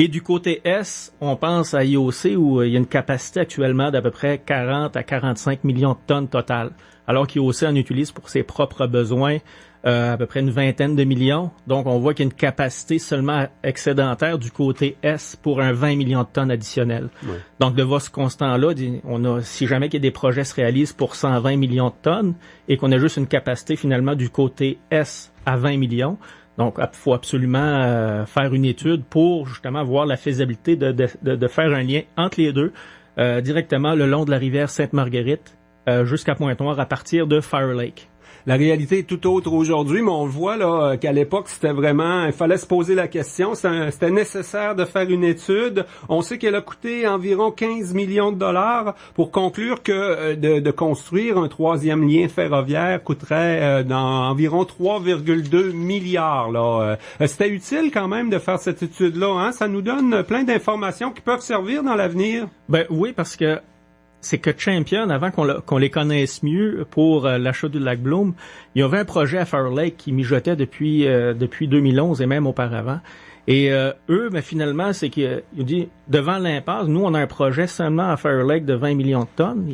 Et du côté Est, on pense à IOC où il y a une capacité actuellement d'à peu près 40 à 45 millions de tonnes totales. Alors qu'IOC en utilise pour ses propres besoins à peu près une vingtaine de millions. Donc, on voit qu'il y a une capacité seulement excédentaire du côté Est pour un 20 millions de tonnes additionnelles. Oui. Donc, de voir ce constant-là, si jamais qu'il y a des projets se réalisent pour 120 millions de tonnes et qu'on a juste une capacité finalement du côté Est à 20 millions, donc, il faut absolument faire une étude pour justement voir la faisabilité de faire un lien entre les deux directement le long de la rivière Sainte-Marguerite jusqu'à Pointe-Noire à partir de Fire Lake. La réalité est tout autre aujourd'hui, mais on le voit là qu'à l'époque, c'était vraiment, il fallait se poser la question, c'était nécessaire de faire une étude. On sait qu'elle a coûté environ 15 millions de dollars pour conclure que de construire un 3e lien ferroviaire coûterait dans environ 3,2 milliards. Là. C'était utile quand même de faire cette étude-là, hein? Ça nous donne plein d'informations qui peuvent servir dans l'avenir. Ben oui, parce que c'est que Champion, avant qu'on les connaisse mieux pour l'achat du lac Bloom, il y avait un projet à Fire Lake qui mijotait depuis 2011 et même auparavant. Et eux, mais finalement, c'est qu'ils dit devant l'impasse, nous on a un projet seulement à Fire Lake de 20 millions de tonnes.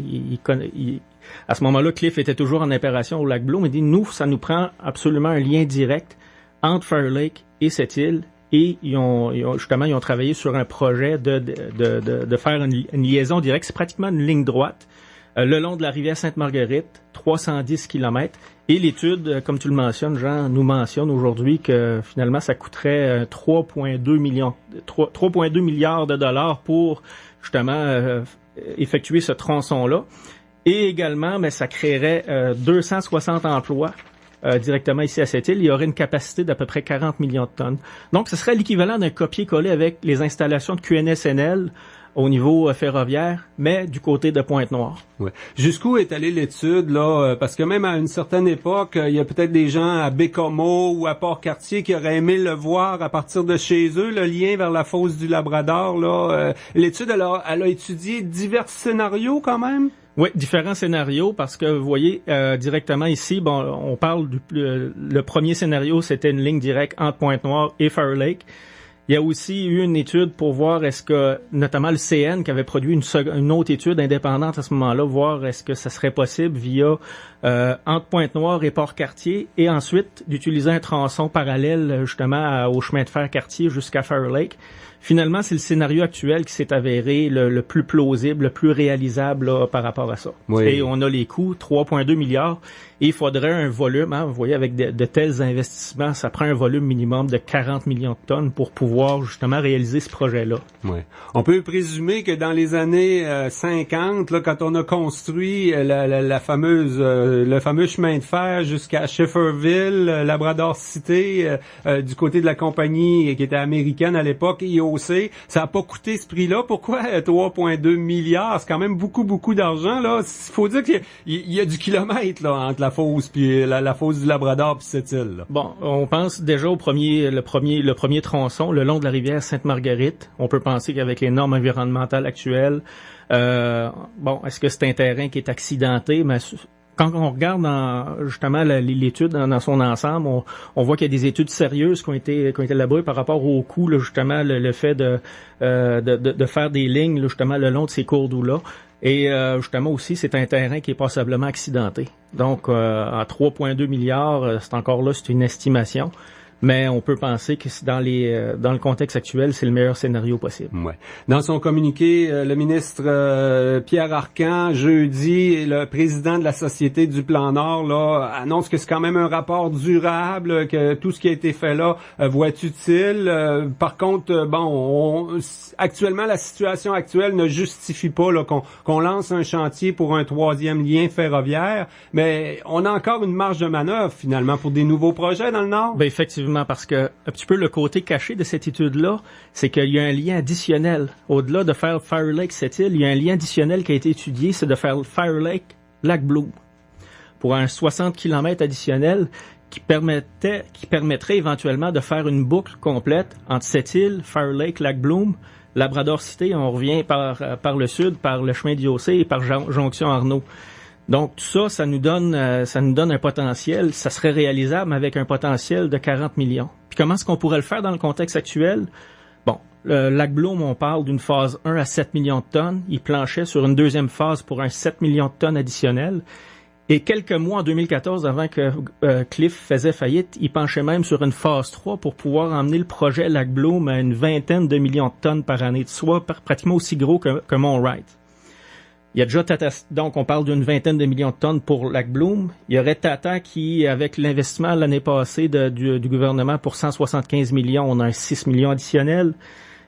À ce moment-là, Cliff était toujours en opération au lac Bloom. Il dit nous, ça nous prend absolument un lien direct entre Fire Lake et cette île. Et ils ont travaillé sur un projet de faire une liaison directe. C'est pratiquement une ligne droite le long de la rivière Sainte-Marguerite, 310 km. Et l'étude, comme tu le mentionnes, Jean, nous mentionne aujourd'hui que finalement, ça coûterait 3,2 milliards de dollars pour justement effectuer ce tronçon-là. Et également, ça créerait 260 emplois directement ici à cette île, il y aurait une capacité d'à peu près 40 millions de tonnes. Donc, ce serait l'équivalent d'un copier-coller avec les installations de QNSNL au niveau ferroviaire, mais du côté de Pointe-Noire. Ouais. Jusqu'où est allée l'étude, là? Parce que même à une certaine époque, il y a peut-être des gens à Bécomo ou à Port-Cartier qui auraient aimé le voir à partir de chez eux, le lien vers la fosse du Labrador, là. L'étude, elle a étudié divers scénarios quand même? Oui, différents scénarios, parce que vous voyez, directement ici, bon, on parle le premier scénario, c'était une ligne directe entre Pointe-Noire et Fire Lake. Il y a aussi eu une étude pour voir est-ce que, notamment le CN qui avait produit une autre étude indépendante à ce moment-là, voir est-ce que ça serait possible via entre Pointe-Noire et Port-Cartier, et ensuite d'utiliser un tronçon parallèle justement au chemin de fer Cartier jusqu'à Fire Lake. Finalement, c'est le scénario actuel qui s'est avéré le plus plausible, le plus réalisable là, par rapport à ça. Oui. Et on a les coûts, 3,2 milliards, et il faudrait un volume, vous voyez, avec de tels investissements, ça prend un volume minimum de 40 millions de tonnes pour pouvoir justement réaliser ce projet-là. Oui. On peut présumer que dans les années 50, là, quand on a construit le fameux chemin de fer jusqu'à Schefferville, Labrador City, du côté de la compagnie qui était américaine à l'époque, IOC, ça n'a pas coûté ce prix-là. Pourquoi 3,2 milliards? C'est quand même beaucoup d'argent, là. Il faut dire qu'il y a du kilomètre, là, entre la fosse puis la fosse du Labrador puis cette île, là. Bon, on pense déjà le premier tronçon, le long de la rivière Sainte-Marguerite. On peut penser qu'avec les normes environnementales actuelles, est-ce que c'est un terrain qui est accidenté? Mais quand on regarde justement l'étude dans son ensemble, on voit qu'il y a des études sérieuses qui ont été élaborées par rapport au coût, là, justement, le fait de faire des lignes, là, justement, le long de ces cours d'eau-là. Et justement aussi, c'est un terrain qui est passablement accidenté. Donc, à 3,2 milliards, c'est une estimation. Mais on peut penser que dans le contexte actuel, c'est le meilleur scénario possible. Ouais. Dans son communiqué, le ministre Pierre Arcan, jeudi, le président de la Société du Plan Nord, là, annonce que c'est quand même un rapport durable, que tout ce qui a été fait là va être utile. Par contre, actuellement, la situation actuelle ne justifie pas là, qu'on lance un chantier pour un troisième lien ferroviaire, mais on a encore une marge de manœuvre, finalement, pour des nouveaux projets dans le Nord. Ben, effectivement, parce que un petit peu le côté caché de cette étude-là, c'est qu'il y a un lien additionnel. Au-delà de faire Fire Lake cette île, il y a un lien additionnel qui a été étudié, c'est de faire Fire Lake Lac Bloom pour un 60 km additionnel qui permettrait éventuellement de faire une boucle complète entre cette île, Fire Lake, Lac Bloom, Labrador City, on revient par le sud, par le chemin d'IOC et par Jonction Arnaud. Donc tout ça, ça nous donne un potentiel, ça serait réalisable avec un potentiel de 40 millions. Puis comment est-ce qu'on pourrait le faire dans le contexte actuel? Bon, le Lac Bloom, on parle d'une phase 1 à 7 millions de tonnes. Il planchait sur une deuxième phase pour un 7 millions de tonnes additionnel. Et quelques mois en 2014, avant que Cliff faisait faillite, il penchait même sur une phase 3 pour pouvoir emmener le projet Lac Bloom à une vingtaine de millions de tonnes par année, soit pratiquement aussi gros que Mont-Wright. Il y a déjà Tata, donc on parle d'une vingtaine de millions de tonnes pour Lac Bloom. Il y aurait Tata qui, avec l'investissement l'année passée du gouvernement pour 175 millions, on a un 6 millions additionnel.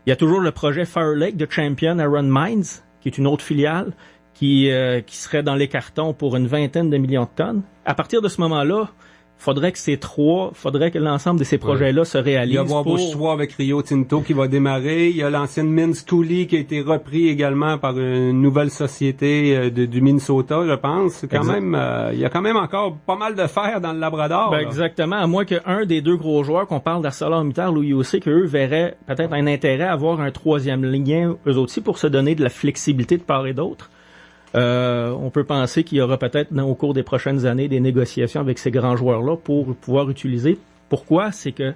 Il y a toujours le projet Fire Lake de Champion Iron Mines, qui est une autre filiale, qui serait dans les cartons pour une vingtaine de millions de tonnes. À partir de ce moment-là, faudrait que l'ensemble de ces projets-là se réalisent. Il y a Wabush 3 avec Rio Tinto qui va démarrer. Il y a l'ancienne mine Scully qui a été repris également par une nouvelle société du Minnesota, je pense. Il y a quand même encore pas mal de fer dans le Labrador. Ben exactement, à moins qu'un des deux gros joueurs, qu'on parle d'ArcelorMittal ou IOC, qu'eux verraient peut-être un intérêt à avoir un troisième lien, eux aussi, pour se donner de la flexibilité de part et d'autre. On peut penser qu'il y aura peut-être au cours des prochaines années des négociations avec ces grands joueurs-là pour pouvoir utiliser. Pourquoi? C'est que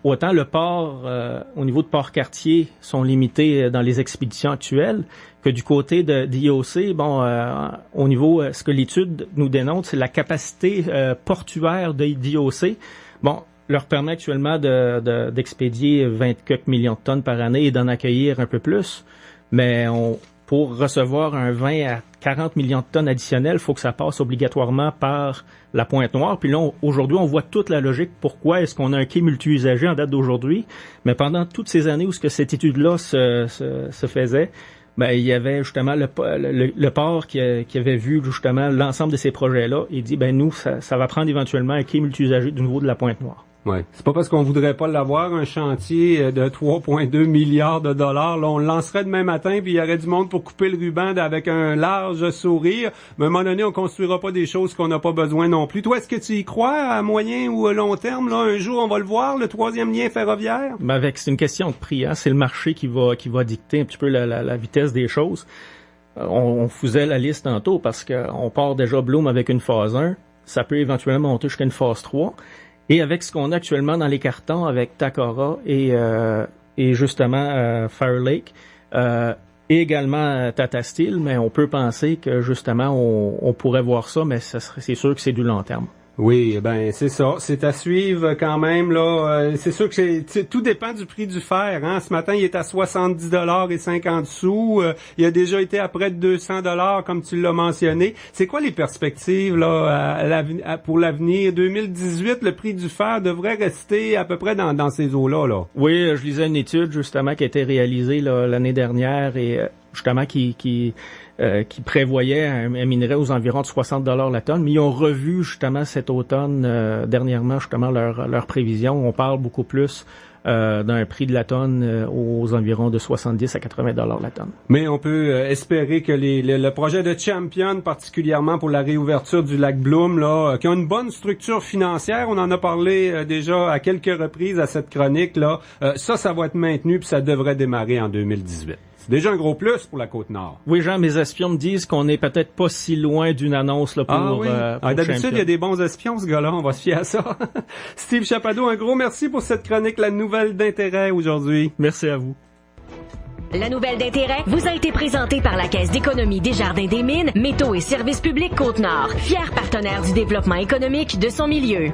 autant le port, au niveau de Port-Cartier, sont limités dans les expéditions actuelles, que du côté d'IOC, au niveau, ce que l'étude nous dénonce, c'est la capacité portuaire d'IOC. Leur permet actuellement d'expédier 24 millions de tonnes par année et d'en accueillir un peu plus. Mais pour recevoir un 20 à 40 millions de tonnes additionnelles, il faut que ça passe obligatoirement par la Pointe-Noire. Puis là, aujourd'hui, on voit toute la logique. Pourquoi est-ce qu'on a un quai multi-usagé en date d'aujourd'hui? Mais pendant toutes ces années où cette étude-là se faisait, ben il y avait justement le port qui avait vu justement l'ensemble de ces projets-là et dit ben nous ça va prendre éventuellement un quai multi-usagers du niveau de la Pointe-Noire. Ouais, c'est pas parce qu'on voudrait pas l'avoir un chantier de 3,2 milliards de dollars, là on le lancerait demain matin puis il y aurait du monde pour couper le ruban avec un large sourire, mais à un moment donné on construira pas des choses qu'on n'a pas besoin non plus. Toi, est-ce que tu y crois à moyen ou à long terme là, un jour on va le voir le 3e lien ferroviaire? Ben c'est une question de prix, hein, c'est le marché qui va dicter un petit peu la vitesse des choses. On faisait la liste tantôt parce que on part déjà Bloom avec une phase 1, ça peut éventuellement monter jusqu'à une phase 3. Et avec ce qu'on a actuellement dans les cartons avec Takara et justement Fire Lake et également Tata Steel, mais on peut penser que justement on pourrait voir ça, mais c'est sûr que c'est du long terme. Oui, ben c'est ça, c'est à suivre quand même là. C'est sûr que tout dépend du prix du fer. Hein. Ce matin, il est à 70,50 $. Il a déjà été à près de 200 $ comme tu l'as mentionné. C'est quoi les perspectives là pour l'avenir 2018? Le prix du fer devrait rester à peu près dans ces eaux-là. Là. Oui, je lisais une étude justement qui a été réalisée l'année dernière et justement qui prévoyait un minerai aux environs de 60 $ la tonne, mais ils ont revu justement cet automne dernièrement justement leur prévision. On parle beaucoup plus d'un prix de la tonne aux environs de 70 à 80 $ la tonne. Mais on peut espérer que le projet de Champion, particulièrement pour la réouverture du lac Bloom, là, qui a une bonne structure financière, on en a parlé déjà à quelques reprises à cette chronique là, ça va être maintenu puis ça devrait démarrer en 2018. C'est déjà un gros plus pour la Côte-Nord. Oui, Jean, mes espions me disent qu'on est peut-être pas si loin d'une annonce là, pour d'habitude, il y a des bons espions, ce gars-là. On va se fier à ça. Steve Chapadeau, un gros merci pour cette chronique, la nouvelle d'intérêt aujourd'hui. Merci à vous. La nouvelle d'intérêt vous a été présentée par la Caisse d'économie Desjardins-des-Mines, Métaux et Services publics Côte-Nord, fier partenaire du développement économique de son milieu.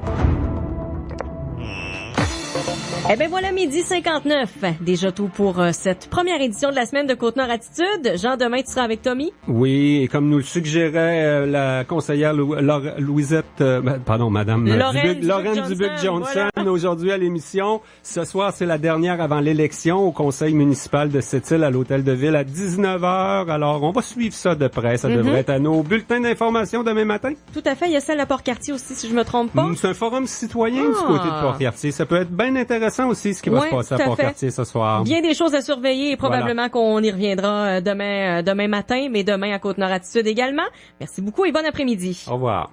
Eh ben voilà, 12h59. Déjà tout pour cette première édition de la semaine de Côte-Nord Attitude. Jean, demain, tu seras avec Tommy? Oui, et comme nous le suggérait la conseillère Madame Lorraine Dubuc-Johnson, voilà. Aujourd'hui à l'émission. Ce soir, c'est la dernière avant l'élection au conseil municipal de Sept-Îles à l'hôtel de ville à 19h. Alors, on va suivre ça de près. Ça devrait être à nos bulletins d'information demain matin. Tout à fait. Il y a celle à Port-Cartier aussi, si je me trompe pas. C'est un forum citoyen du côté de Port-Cartier. Ça peut être bien intéressant aussi ce qui va se passer à Port-Cartier ce soir. Bien des choses à surveiller et probablement qu'on y reviendra demain matin, mais demain à Côte-Nord Attitude également. Merci beaucoup et bon après-midi. Au revoir.